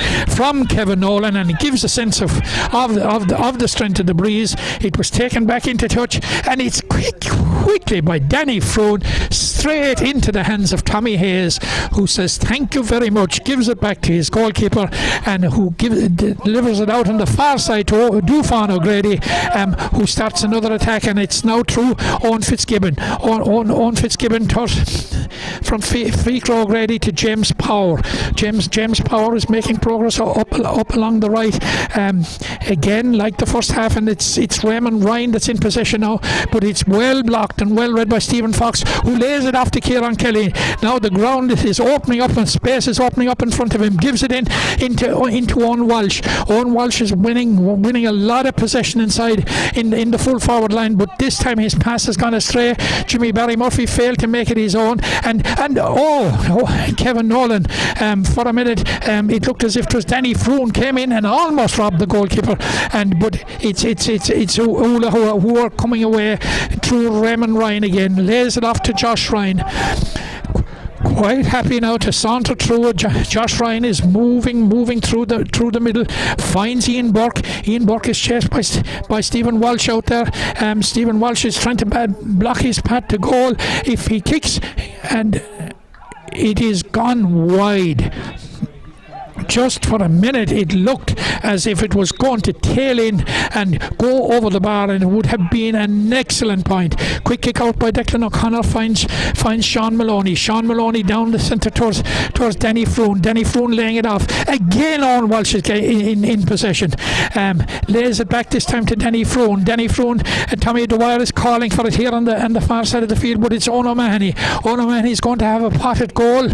A: Kevin Nolan, and it gives a sense of the strength of the breeze. It was taken back into touch, and it's quickly by Danny Froon straight into the hands of Tommy Hayes, who says thank you very much, gives it back to his goalkeeper, and who delivers it out on the far side to Dufan O'Grady, who starts another attack, and it's now through Owen Fitzgibbon. Owen Fitzgibbon from Fiacre O'Grady to James Power. James Power is making progress up along the right. Again, like the first half, and it's Raymond Ryan that's in possession now, but it's well blocked and well read by Stephen Fox, who lays it off to Kieran Kelly. Now the ground is opening up and space is opening up in front of him. Gives it into Owen Walsh. Owen Walsh is winning a lot of possession inside in the full forward line, but this time his pass has gone astray. Jimmy Barry Murphy failed to make it his own, and Kevin Nolan, for a minute it looked as if it was Danny Froon came in and almost robbed the goalkeeper, but it's Oola who are coming away through Raymond Ryan again. Lays it off to Josh Ryan. Quite happy now to saunter through it. Josh Ryan is moving through the middle, finds Ian Burke. Ian Burke is chased by Stephen Walsh out there. Stephen Walsh is trying to block his path to goal. If he kicks, and it is gone wide. Just for a minute it looked as if it was going to tail in and go over the bar, and it would have been an excellent point. Quick kick out by Declan O'Connor finds Sean Maloney. Sean Maloney down the centre towards Danny Froon. Danny Froon laying it off. Again Owen Walsh is in possession. Lays it back this time to Danny Froon. Danny Froon, and Tommy Dwyer is calling for it here on the far side of the field, but it's O'Mahony. O'Mahony is going to have a potted goal.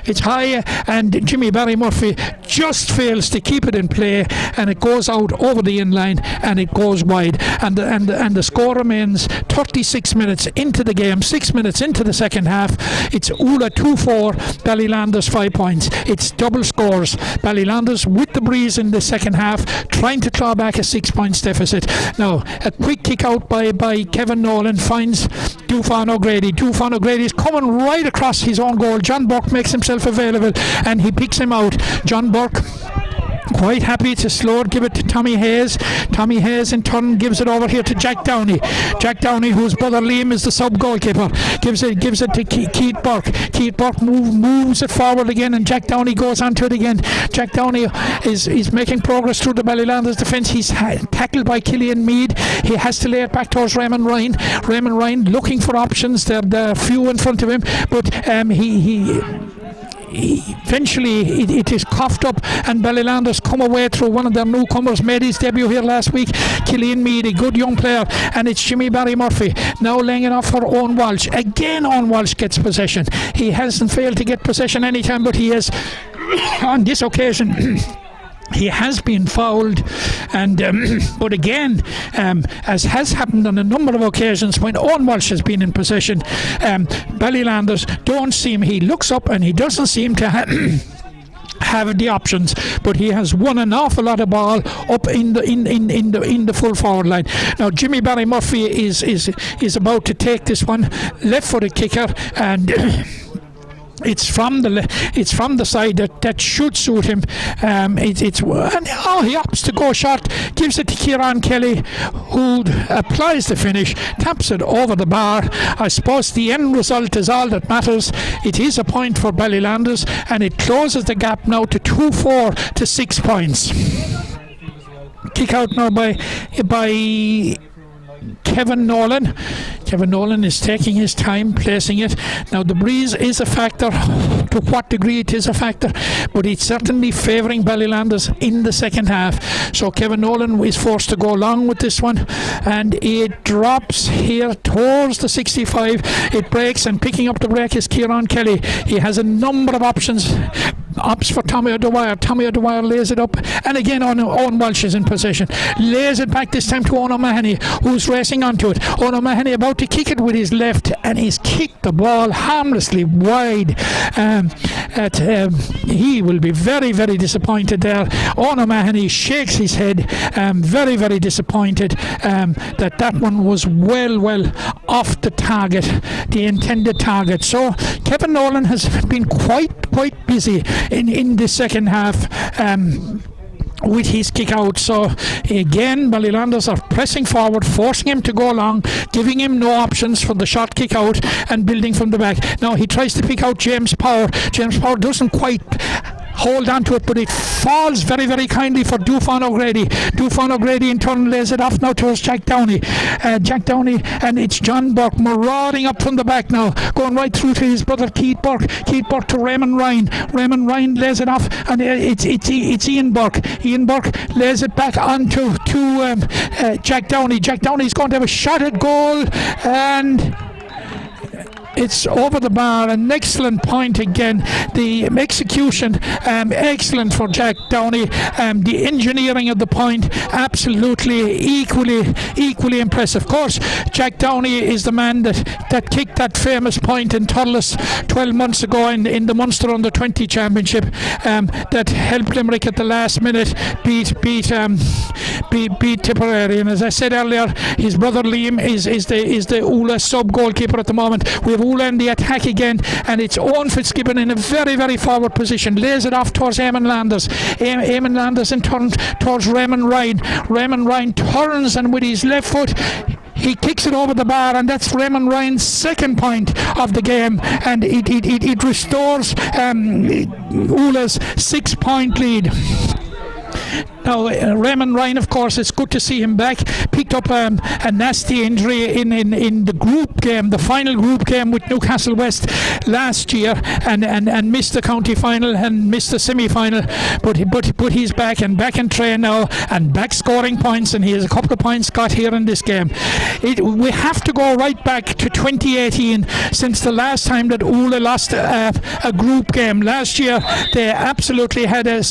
A: It's high, and Jimmy Barry Murphy just fails to keep it in play, and it goes out over the inline and it goes wide, and the score remains 36 minutes into the game, 6 minutes into the second half. It's Oola 2-4, Ballylanders 5 points. It's double scores. Ballylanders with the breeze in the second half, trying to claw back a 6 points deficit. Now a quick kick out by Kevin Nolan finds Dufan O'Grady. Dufan O'Grady is coming right across his own goal. John Burke makes himself available and he picks him out. John Burke quite happy to slow it, give it to Tommy Hayes. Tommy Hayes in turn gives it over here to Jack Downey. Jack Downey, whose brother Liam is the sub goalkeeper, gives it to Keith Burke. Keith Burke moves it forward again, and Jack Downey goes onto it again. Jack Downey is making progress through the Ballylanders defence. He's tackled by Killian Mead. He has to lay it back towards Raymond Ryan. Raymond Ryan looking for options. There are few in front of him, but eventually it is coughed up, and Ballylanders come away through one of their newcomers, made his debut here last week, Killian Mead, a good young player, and it's Jimmy Barry Murphy now laying it off for Owen Walsh. Again Owen Walsh gets possession. He hasn't failed to get possession anytime, but he has on this occasion he has been fouled, and but again, as has happened on a number of occasions when Owen Walsh has been in possession, Ballylanders don't seem, he looks up and he doesn't seem to have the options, but he has won an awful lot of ball up in the full forward line. Now Jimmy Barry Murphy is about to take this one, left-footed kicker, and it's from the side that should suit him. He opts to go short, gives it to Kieran Kelly, who applies the finish, taps it over the bar. I suppose the end result is all that matters. It is a point for Ballylanders, and it closes the gap now to 2-4 to 6 points. Kick out now by Kevin Nolan. Kevin Nolan is taking his time placing it. Now the breeze is a factor. To what degree it is a factor, but it's certainly favouring Ballylanders in the second half. So Kevin Nolan is forced to go along with this one, and it drops here towards the 65. It breaks, and picking up the break is Kieran Kelly. He has a number of options. Opts for Tommy O'Dwyer. Tommy O'Dwyer lays it up, and again Owen Walsh is in possession. Lays it back this time to Owen O'Mahony, who's racing onto it. Owen O'Mahony about to kick it with his left, and he's kicked the ball harmlessly wide. He will be very, very disappointed there. Owen O'Mahony shakes his head, very, very disappointed that one was well off the target, the intended target. So Kevin Nolan has been quite busy in the second half with his kick out. So again, Ballylanders are pressing forward, forcing him to go along, giving him no options for the short kick out, and building from the back. Now he tries to pick out James Power. James Power doesn't quite hold on to it, but it falls very, very kindly for Dufan O'Grady. Dufan O'Grady in turn lays it off now towards Jack Downey. And it's John Burke marauding up from the back now, going right through to his brother Keith Burke. Keith Burke to Raymond Ryan. Raymond Ryan lays it off, and it's Ian Burke. Ian Burke lays it back onto Jack Downey. Jack Downey's going to have a shot at goal, and it's over the bar. An excellent point again. The execution, excellent for Jack Downey. The engineering of the point, absolutely equally impressive. Of course, Jack Downey is the man that kicked that famous point in Thurles 12 months ago in the Munster Under 20 Championship, that helped Limerick at the last minute beat Tipperary. And as I said earlier, his brother Liam is the Oola sub goalkeeper at the moment. We have Oola in the attack again, and it's Owen Fitzgibbon in a very, very forward position. Lays it off towards Eamon Landers. Eamon Landers in turn towards Raymond Ryan. Raymond Ryan turns, and with his left foot he kicks it over the bar, and that's Raymond Ryan's second point of the game, and it restores Oola's 6-point lead. Now Raymond Ryan, of course, it's good to see him back. Picked up a nasty injury in the group game, the final group game with Newcastle West last year, and missed the county final and missed the semi-final. But he's back and back in train now, and back scoring points, and he has a couple of points got here in this game. We have to go right back to 2018 since the last time that Oola lost a group game. Last year they absolutely had a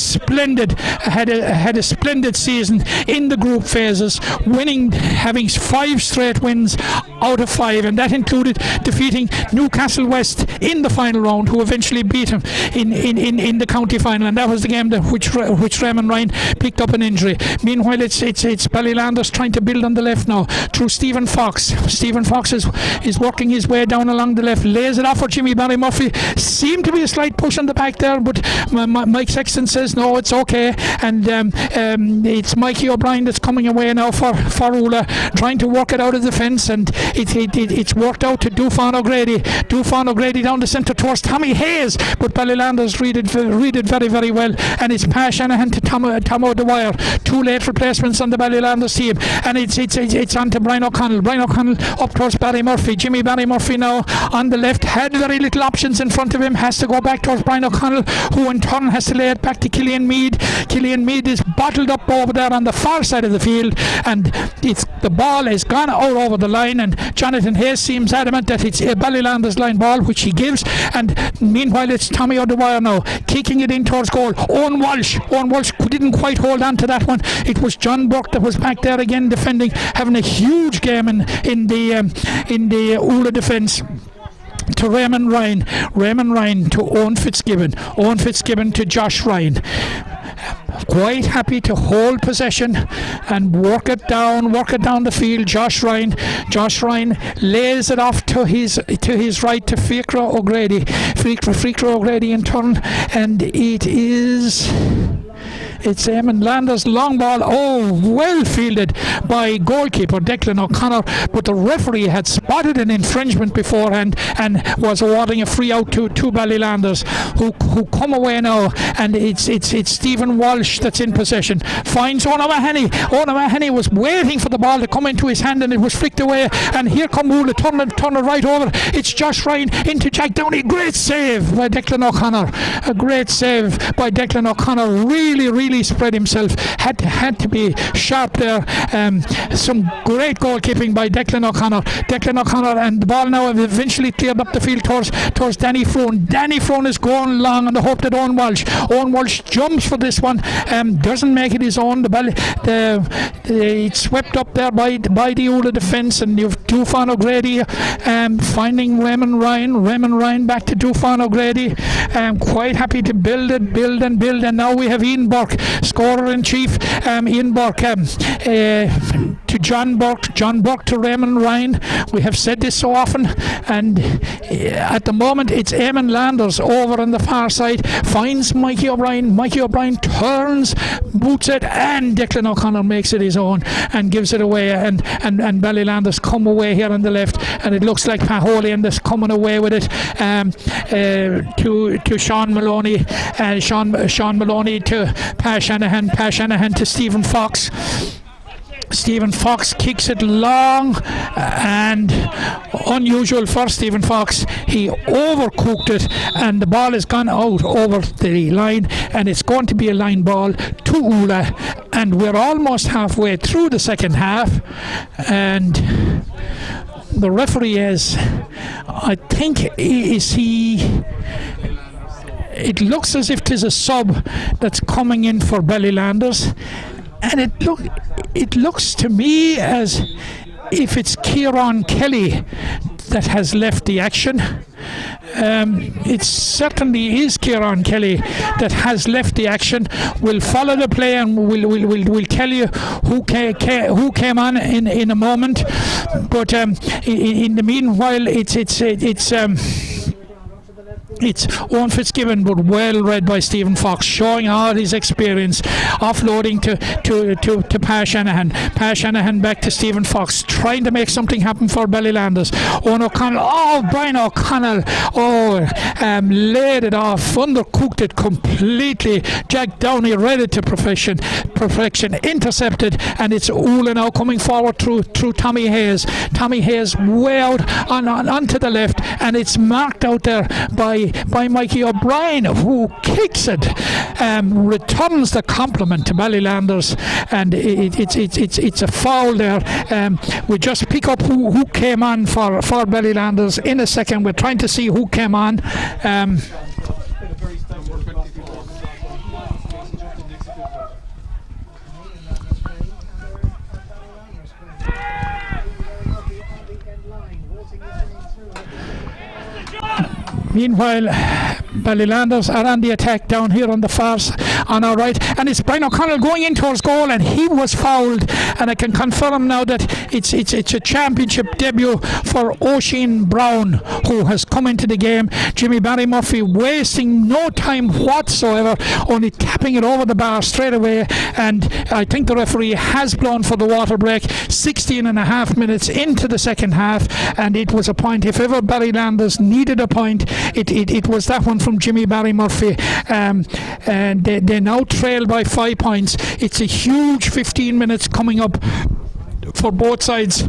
A: splendid season in the group phases, having 5 straight wins out of 5, and that included defeating Newcastle West in the final round, who eventually beat him in the county final, and that was the game which Raymond Ryan picked up an injury. Meanwhile, it's Ballylanders trying to build on the left now through Stephen Fox. Stephen Fox is working his way down along the left, lays it off for Jimmy Barry Murphy. Seemed to be a slight push on the back there, but Mike Sexton says no, it's okay, and it's Mikey O'Brien that's coming away now for Oola, trying to work it out of the fence, and it's worked out to Dufan O'Grady down the centre towards Tommy Hayes, but Ballylanders read it very, very well, and it's Pa Shanahan to Tom O'Dwyer. 2 late replacements on the Ballylanders team, and it's on to Brian O'Connell. Brian O'Connell up towards Barry Murphy. Jimmy Barry Murphy now on the left, had very little options in front of him, has to go back towards Brian O'Connell, who in turn has to lay it back to Killian Meade. Killian Meade is bottled up over there on the far side of the field, and the ball has gone out over the line, and Jonathan Hayes seems adamant that it's a Ballylanders line ball, which he gives, and meanwhile it's Tommy O'Dwyer now kicking it in towards goal. Owen Walsh didn't quite hold on to that one. It was John Burke that was back there again defending, having a huge game in the Oola defence. to Raymond Ryan to Owen Fitzgibbon to Josh Ryan. Quite happy to hold possession and work it down the field. Josh Ryan lays it off to his right to Fiacra O'Grady in turn, and it's Eamon Landers' long ball. Well fielded by goalkeeper Declan O'Connor, but the referee had spotted an infringement beforehand and was awarding a free out to Ballylanders, who come away now, and it's Stephen Walsh that's in possession. Finds Ona Mahoney was waiting for the ball to come into his hand, and it was flicked away, and here come Oola, turn it right over. It's Josh Ryan into Jack Downey. Great save by Declan O'Connor. A great save by Declan O'Connor. Really spread himself. Had to be sharp there. Some great goalkeeping by Declan O'Connor, and the ball now eventually cleared up the field towards Danny Froone. Danny Froone is going long on the hope that Owen Walsh jumps for this one. Doesn't make it his own. It's swept up there by the Oola defence, and you've Dufan O'Grady finding Raymond Ryan back to Dufan O'Grady. Quite happy to build, and now we have Ian Burke, scorer in chief. Ian Burke to John Burke to Raymond Ryan. We have said this so often, and at the moment it's Eamon Landers over on the far side, finds Mikey O'Brien turns, boots it, and Declan O'Connor makes it his own and gives it away, and Ballylanders come away here on the left, and it looks like Paholian is coming away with it to Sean Maloney, Sean Maloney to Pa Shanahan to Stephen Fox. Stephen Fox kicks it long, and unusual for Stephen Fox, he overcooked it, and the ball has gone out over the line, and it's going to be a line ball to Oola, and we're almost halfway through the second half, and the referee it looks as if there's a sub that's coming in for Ballylanders, and it looks to me as if it's Kieran Kelly that has left the action. It certainly is Kieran Kelly that has left the action. We'll follow the play, and we'll tell you who came on in a moment. But in the meanwhile, it's Owen Fitzgibbon, but well read by Stephen Fox, showing all his experience, offloading to Pa Shanahan. Pa Shanahan back to Stephen Fox, trying to make something happen for Ballylanders. Brian O'Connell, laid it off, undercooked it completely. Jack Downey read it to perfection, intercepted, and it's Oola now coming forward through Tommy Hayes. Tommy Hayes way out onto the left, and it's marked out there by Mikey O'Brien, who kicks it, returns the compliment to Ballylanders, and it's a foul there. We just pick up who came on for Ballylanders in a second. We're trying to see who came on. Meanwhile, Ballylanders are on the attack down here on the far on our right, and it's Brian O'Connell going in towards goal, and he was fouled, and I can confirm now that it's a championship debut for Oisin Brown, who has come into the game. Jimmy Barry Murphy wasting no time whatsoever, only tapping it over the bar straight away, and I think the referee has blown for the water break. 16 and a half minutes into the second half, and it was a point. If ever Ballylanders needed a point, it was that one from Jimmy Barry Murphy, and they now trail by 5 points. It's a huge 15 minutes coming up for both sides,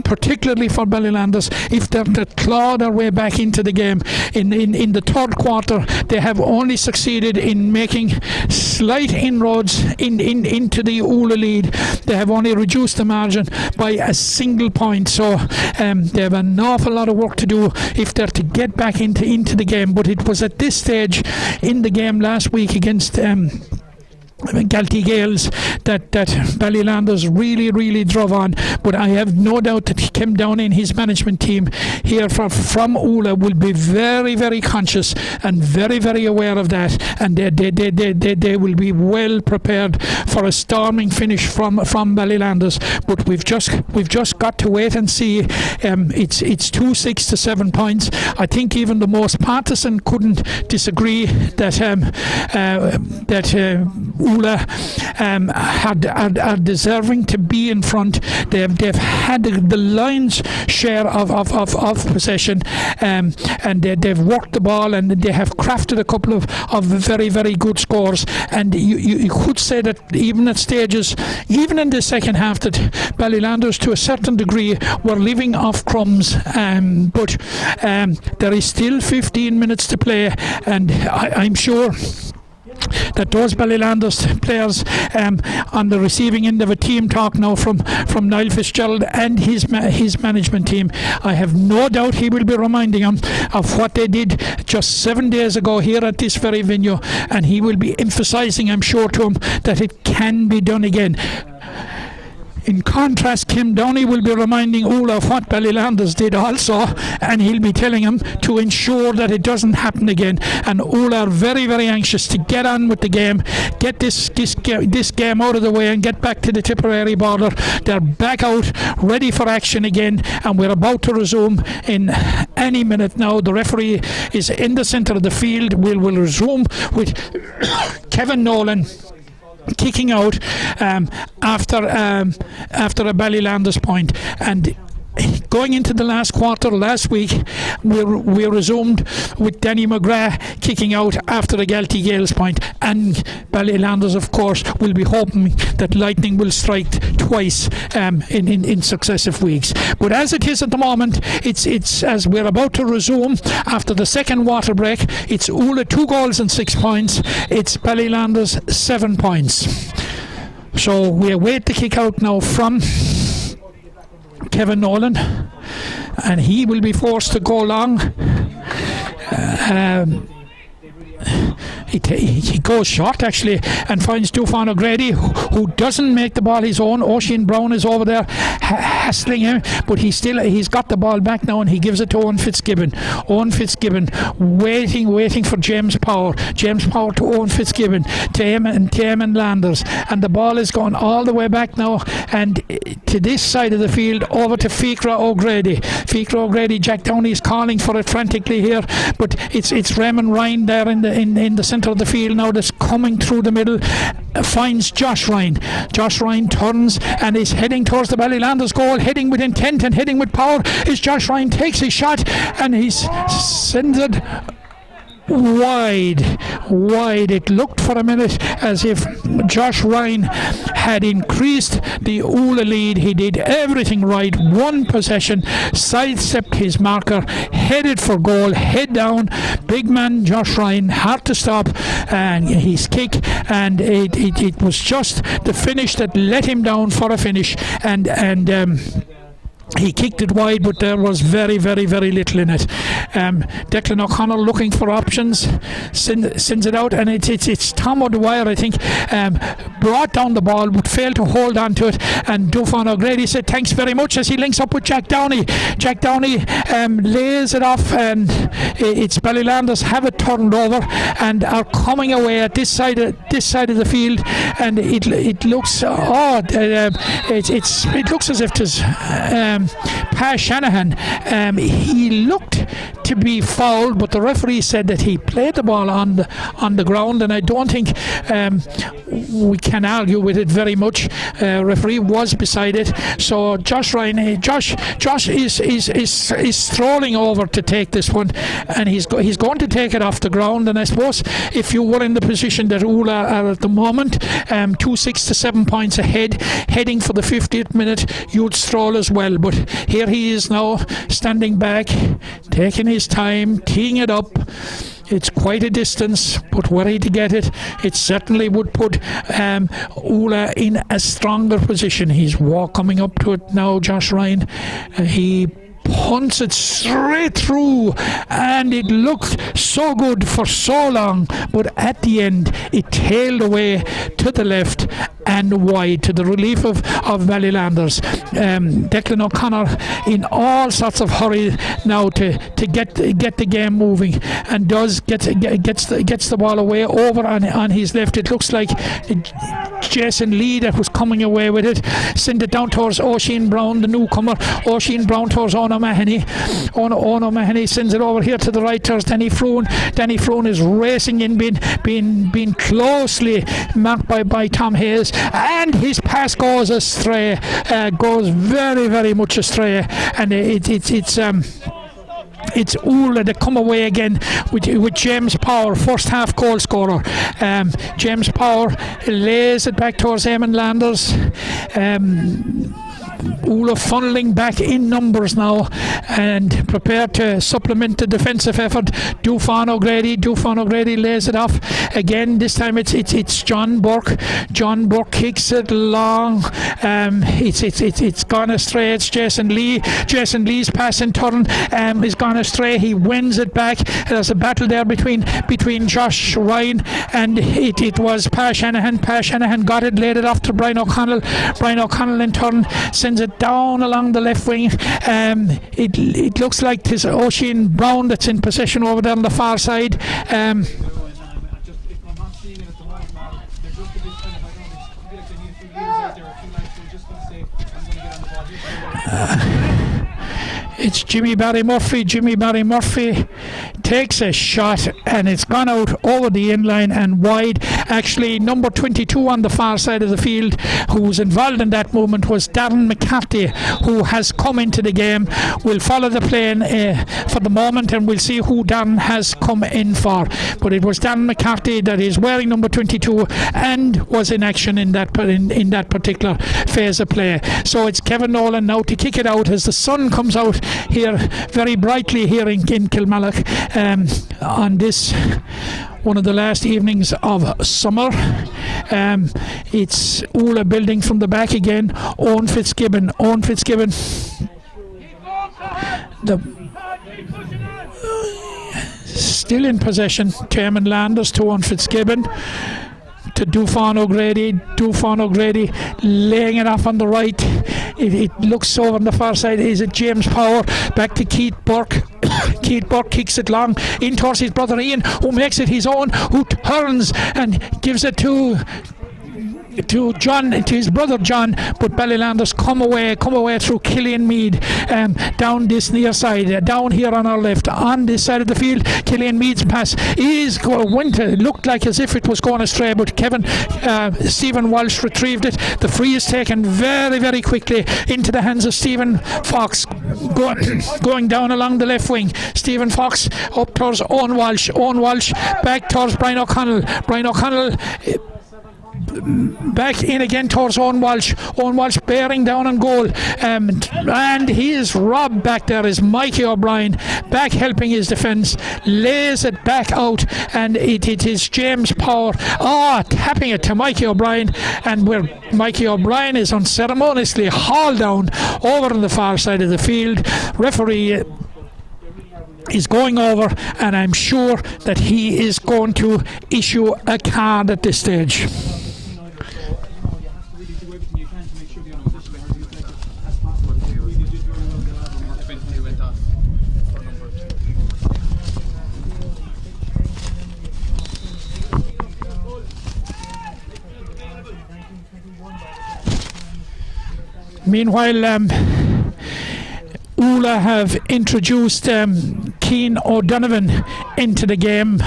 A: particularly for Ballylanders, if they're to claw their way back into the game. In the third quarter, they have only succeeded in making slight inroads into the Oola lead. They have only reduced the margin by a single point, so they have an awful lot of work to do if they're to get back into the game. But it was at this stage in the game last week against Galty Gales that Ballylanders really drove on, but I have no doubt that Kim Downey and his management team here from Oola will be very conscious and very aware of that, and they will be well prepared for a storming finish from Ballylanders. But we've just got to wait and see. It's 6 to 7 points. I think even the most partisan couldn't disagree that Oola are deserving to be in front. They've had the lion's share of possession, and they've worked the ball, and they have crafted a couple of very good scores. And you could say that even at stages, even in the second half, that Ballylanders to a certain degree were living off crumbs, but there is still 15 minutes to play, and I'm sure that those Ballylanders players on the receiving end of a team talk now from Niall Fitzgerald and his management team. I have no doubt he will be reminding them of what they did just 7 days ago here at this very venue, and he will be emphasising, I'm sure, to him that it can be done again. In contrast, Kim Downey will be reminding Oola of what Ballylanders did also, and he'll be telling him to ensure that it doesn't happen again. And Oola are very anxious to get on with the game, get this game out of the way and get back to the Tipperary border. They're back out, ready for action again, and we're about to resume in any minute now. The referee is in the centre of the field. We'll resume with Kevin Nolan kicking out after a Ballylanders point. And going into the last quarter last week, we resumed with Danny McGrath kicking out after the Galty Gales point, and Ballylanders of course will be hoping that lightning will strike twice in successive weeks. But as it is at the moment, it's as we're about to resume after the second water break, it's Oola 2 goals and 6 points, it's Ballylanders 7 points. So we await the kick out now from Kevin Nolan, and he will be forced to go long. He goes short actually and finds Dufan O'Grady, who doesn't make the ball his own. Oisin Brown is over there hassling him, but he's got the ball back now, and he gives it to Owen Fitzgibbon waiting for James Power to Owen Fitzgibbon, to Eamon Landers, and the ball is going all the way back now and to this side of the field over to Fikra O'Grady. Jack Downey is calling for it frantically here, but it's Raymond Ryan there in the centre of the field now, that's coming through the middle, finds Josh Ryan turns and is heading towards the Ballylanders goal, heading with intent and heading with power. Is Josh Ryan takes his shot and he sends it wide. It looked for a minute as if Josh Ryan had increased the Oola lead. He did everything right. One possession, sidestepped his marker, headed for goal, head down. Big man Josh Ryan, hard to stop, and his kick, and it was just the finish that let him down for a finish, and he kicked it wide, but there was very little in it. Declan O'Connor looking for options, sends it out, and it's Tom O'Dwyer, I think, brought down the ball but failed to hold on to it, and Dufan O'Grady said thanks very much as he links up with Jack Downey. Lays it off, and it's Ballylanders have it turned over and are coming away at this side of the field, and it looks it looks as if there's Pa Shanahan, he looked to be fouled, but the referee said that he played the ball on the ground, and I don't think we can argue with it very much. Referee was beside it, so Josh Ryan, Josh is strolling over to take this one, and he's going to take it off the ground. And I suppose if you were in the position that Oola are at the moment, 6 to 7 points ahead, heading for the 50th minute, you'd stroll as well. But here he is now, standing back, taking his time, teeing it up. It's quite a distance, but were he to get it, it certainly would put Oola in a stronger position. He's coming up to it now, Josh Ryan. He punts it straight through, and it looked so good for so long, but at the end it tailed away to the left and wide, to the relief of Ballylanders. Declan O'Connor in all sorts of hurry now to get the game moving, and gets the ball away over on his left. It looks like Jason Lee that was coming away with it. Send it down towards Oisin Brown, the newcomer. Oisin Brown towards Ono Mahoney. Ono Mahoney sends it over here to the right towards Danny Froon. Danny Froon is racing in, being closely marked by Tom Hayes, and his pass goes astray, goes very, very much astray, and it's Oola that come away again with James Power, first half goal scorer. James Power lays it back towards Eamon Landers. Oola funneling back in numbers now and prepared to supplement the defensive effort. Dufan O'Grady lays it off again. This time it's John Burke. John Burke kicks it long. It's gone astray. It's Jason Lee. Jason Lee's pass in turn is gone astray. He wins it back. There's a battle there between Josh Ryan and it was Pa Shanahan. Pa Shanahan got it, laid it off to Brian O'Connell. Brian O'Connell in turn sends it down along the left wing. It looks like it's Oisin Brown that's in possession over there on the far side. It's Jimmy Barry Murphy. Jimmy Barry Murphy takes a shot and it's gone out over the inline and wide. Actually, number 22 on the far side of the field, who was involved in that movement, was Darren McCarthy, who has come into the game. We'll follow the play for the moment and we'll see who Darren has come in for. But it was Darren McCarthy that is wearing number 22 and was in action in that particular phase of play. So it's Kevin Nolan now to kick it out as the sun comes out here very brightly here in Kilmallock on this one of the last evenings of summer. It's Oola building from the back again. Owen Fitzgibbon still in possession. Eamon Landers to Owen Fitzgibbon to Dufan O'Grady laying it off on the right. It looks over on the far side. Is it James Power? Back to Keith Burke. Keith Burke kicks it long in towards his brother Ian, who makes it his own, who turns and gives it to John, to his brother John, but Ballylanders come away through Killian Mead down this near side, down here on our left, on this side of the field. Killian Mead's pass looked like as if it was going astray, but Stephen Walsh retrieved it. The free is taken very, very quickly into the hands of Stephen Fox, going down along the left wing. Stephen Fox up towards Owen Walsh back towards Brian O'Connell back in again towards Owen Walsh bearing down on goal, and he is robbed back there. Is Mikey O'Brien back helping his defence, lays it back out, and it is James Power tapping it to Mikey O'Brien, and where Mikey O'Brien is unceremoniously hauled down over on the far side of the field. Referee is going over, and I'm sure that he is going to issue a card at this stage. Meanwhile, Oola have introduced Cian O'Donovan into the game,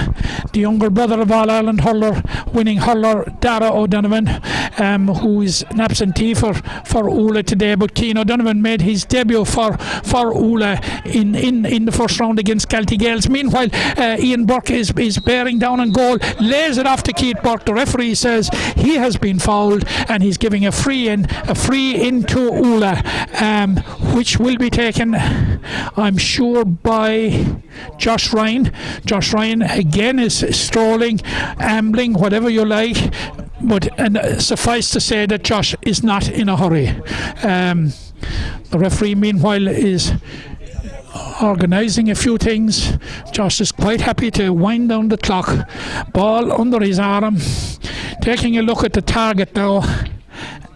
A: the younger brother of All Ireland hurler, winning hurler Dara O'Donovan, who is an absentee for Oola today. But Cian O'Donovan made his debut for Oola in the first round against Galtee Gales. Meanwhile, Ian Burke is bearing down on goal, lays it off to Keith Burke. The referee says he has been fouled, and he's giving a free in to Oola, which will be taken, I'm sure, by Josh Ryan. Josh Ryan again is strolling, ambling, whatever you like, but suffice to say that Josh is not in a hurry. The referee meanwhile is organising a few things. Josh is quite happy to wind down the clock. Ball under his arm. Taking a look at the target now.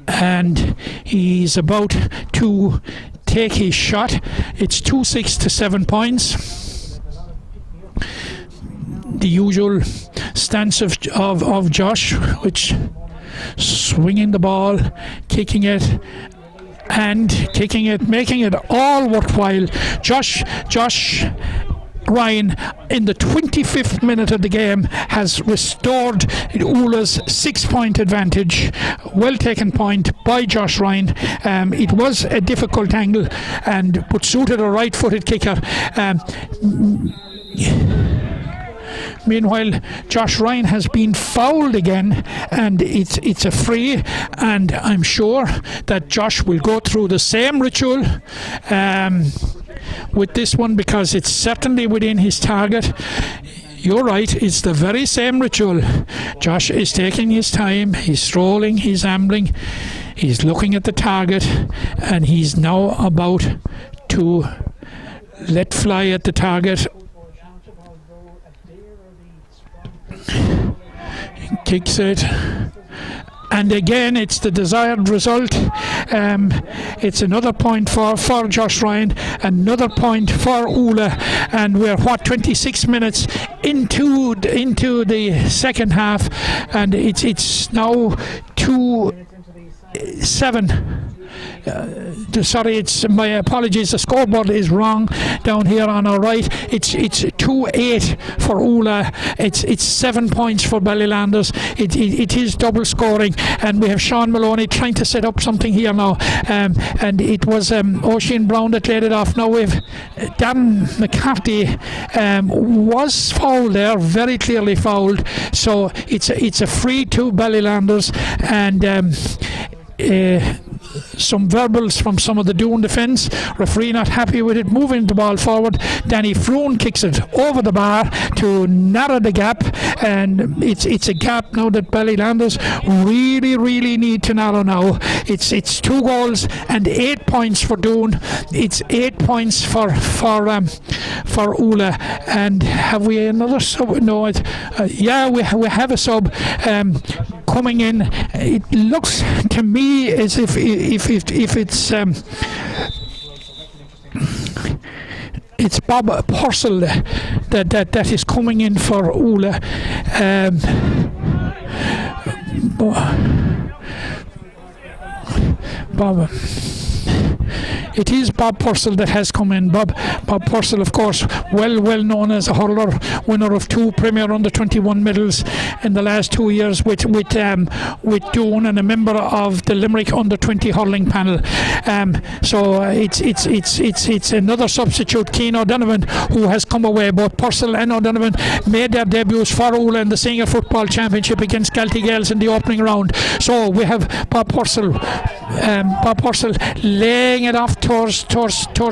A: And he's about to take his shot. It's 2-6 to 7 points. The usual stance of Josh, which swinging the ball, kicking it, making it all worthwhile. Josh Ryan, in the 25th minute of the game, has restored Oola's 6-point advantage. Well taken point by Josh Ryan. It was a difficult angle, but suited a right-footed kicker. Meanwhile, Josh Ryan has been fouled again, and it's a free, and I'm sure that Josh will go through the same ritual with this one, because it's certainly within his target. You're right, it's the very same ritual. Josh is taking his time, he's strolling, he's ambling, he's looking at the target, and he's now about to let fly at the target. Kicks it, and again it's the desired result. It's another point for Josh Ryan, another point for Oola, and we're 26 minutes into the second half, and it's now 2-7. Sorry, it's my apologies. The scoreboard is wrong down here on our right. It's 2-8 for Oola. It's 7 points for Ballylanders. It is double scoring, and we have Sean Maloney trying to set up something here now. And it was Oisin Brown that laid it off. Now we've Dan McCarthy was fouled there, very clearly fouled. So it's a free to Ballylanders, and some verbals from some of the Doon defence. Referee not happy with it, moving the ball forward. Danny Froon kicks it over the bar to narrow the gap, and it's a gap now that Ballylanders really need to narrow now. It's 2 goals and 8 points for Doon. It's 8 points for Oola. And have we another sub? No, yeah, we have a sub coming in. It looks to me as if it's Bob Purcell that is coming in for Oola. Bob. It is Bob Purcell that has come in. Bob Purcell, of course, well known as a hurler, winner of 2 Premier Under-21 medals in the last 2 years with Doon, and a member of the Limerick Under-20 hurling panel. So it's another substitute, Keane O'Donovan, who has come away. Both Purcell and O'Donovan made their debuts for Oola in the Senior Football Championship against Galtee Gales in the opening round. So we have Bob Purcell laying it off towards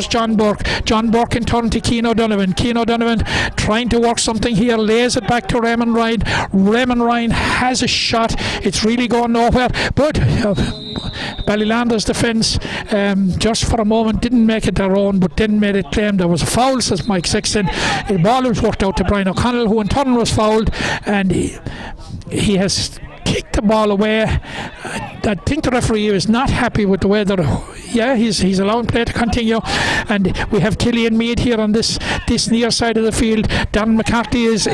A: John Burke. John Burke in turn to Keane O'Donovan. Keane O'Donovan trying to work something here, lays it back to Raymond Ryan. Raymond Ryan has a shot. It's really going nowhere, but Ballylanders defence just for a moment didn't make it their own, but then made it claim there was a foul, says Mike Sexton. The ball was worked out to Brian O'Connell, who in turn was fouled, and he has kicked the ball away. I think the referee is not happy with the way that he's allowing play to continue, and we have Killian Mead here on this near side of the field. Dan McCarthy is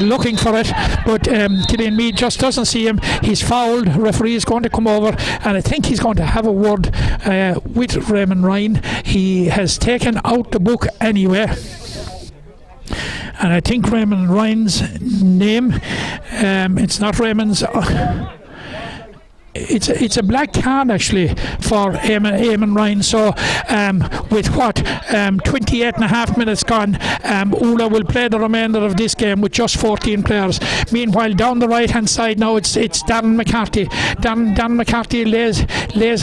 A: looking for it, but Killian Mead just doesn't see him. He's fouled. Referee is going to come over, and I think he's going to have a word with Raymond Ryan. He has taken out the book anyway, and I think Raymond Ryan's name, it's not Raymond's. It's a black card actually for Eamon Ryan. So with 28 and a half minutes gone, Oola will play the remainder of this game with just 14 players. Meanwhile, down the right hand side now, it's Darren McCarthy. Dan McCarthy lays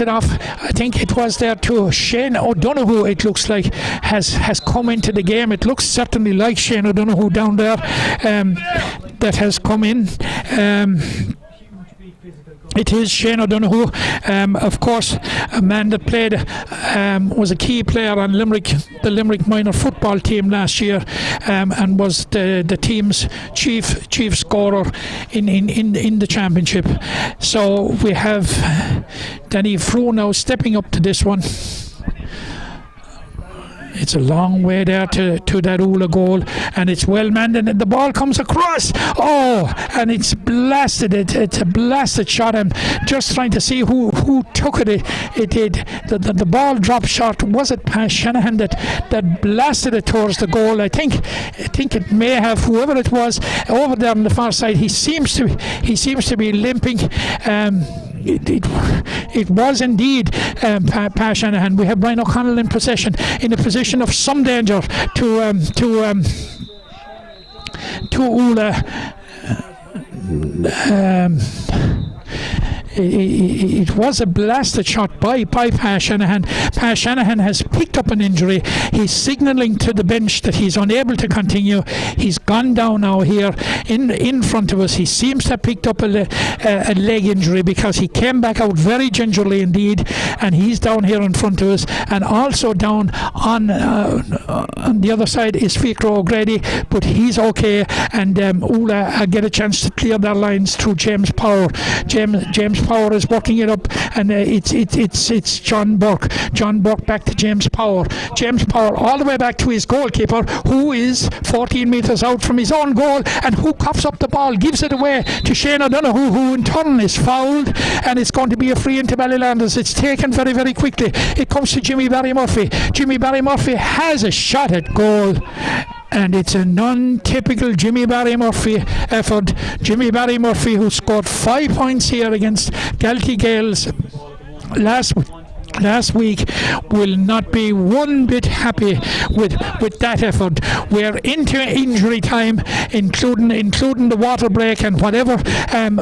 A: it off. I think it was there to Shane O'Donoghue. It looks like has come into the game. It looks certainly like Shane O'Donoghue down there that has come in. It is Shane O'Donoghue, of course, a man that played, was a key player on the Limerick minor football team last year, and was the team's chief scorer in the championship. So we have Danny Frew now stepping up to this one. It's a long way there to that Oola goal, and it's well manned, and the ball comes across. Oh, and it's blasted. It's a blasted shot. I'm just trying to see who took it. It did. The ball dropped short. Was it Pat Shanahan that blasted it towards the goal? I think it may have, whoever it was over there on the far side. He seems to be limping. It was indeed Pat Shanahan. We have Brian O'Connell in a position of some danger to Oola. It was a blasted shot by Pat Shanahan. Pat Shanahan has picked up an injury. He's signalling to the bench that he's unable to continue. He's gone down now here in front of us. He seems to have picked up a leg injury, because he came back out very gingerly indeed, and he's down here in front of us. And also down on the other side is Fiacre O'Grady, but he's okay. And Oola get a chance to clear their lines through James Power. James Power is working it up, and it's John Burke. John Burke back to James Power. James Power all the way back to his goalkeeper, who is 14 metres out from his own goal, and who coughs up the ball, gives it away to Shane O'Donoghue, who in turn is fouled, and it's going to be a free into Ballylanders. It's taken very, very quickly. It comes to Jimmy Barry Murphy. Jimmy Barry Murphy has a shot at goal, and it's a non-typical Jimmy Barry Murphy effort. Jimmy Barry Murphy, who scored 5 points here against Galtee Gales last week, will not be one bit happy with that effort. We're into injury time, including the water break and whatever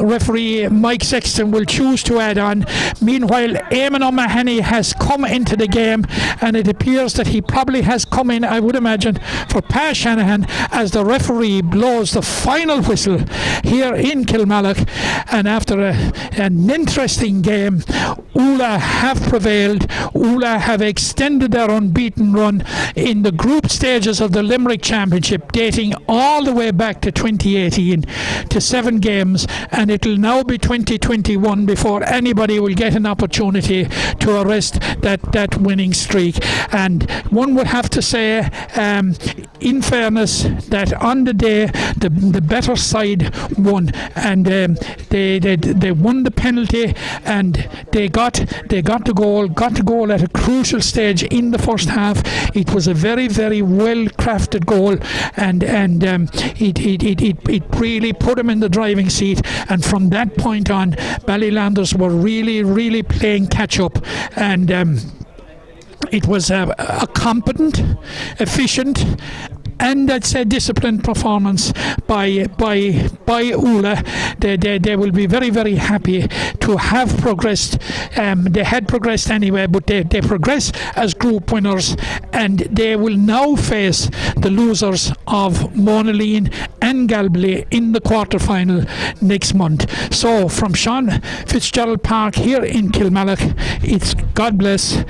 A: referee Mike Sexton will choose to add on. Meanwhile, Eamon O'Mahony has come into the game, and it appears that he probably has come in, I would imagine, for Pat Shanahan, as the referee blows the final whistle here in Kilmallock. And after an interesting game, Oola have prevailed. Oola have extended their unbeaten run in the group stages of the Limerick Championship, dating all the way back to 2018, to 7 games, and it'll now be 2021 before anybody will get an opportunity to arrest that winning streak. And one would have to say, in fairness, that on the day the better side won, and they won the penalty, and they got the goal at a crucial stage in the first half. It was a very, very well crafted goal, and it really put them in the driving seat. And from that point on, Ballylanders were really, really playing catch up, and it was a competent, efficient, and I'd say disciplined performance by Oola. They will be very, very happy to have progressed. They had progressed anyway, but they progress as group winners, and they will now face the losers of Monaleen and Galbally in the quarter-final next month. So from Sean Fitzgerald Park here in Kilmallock, it's God bless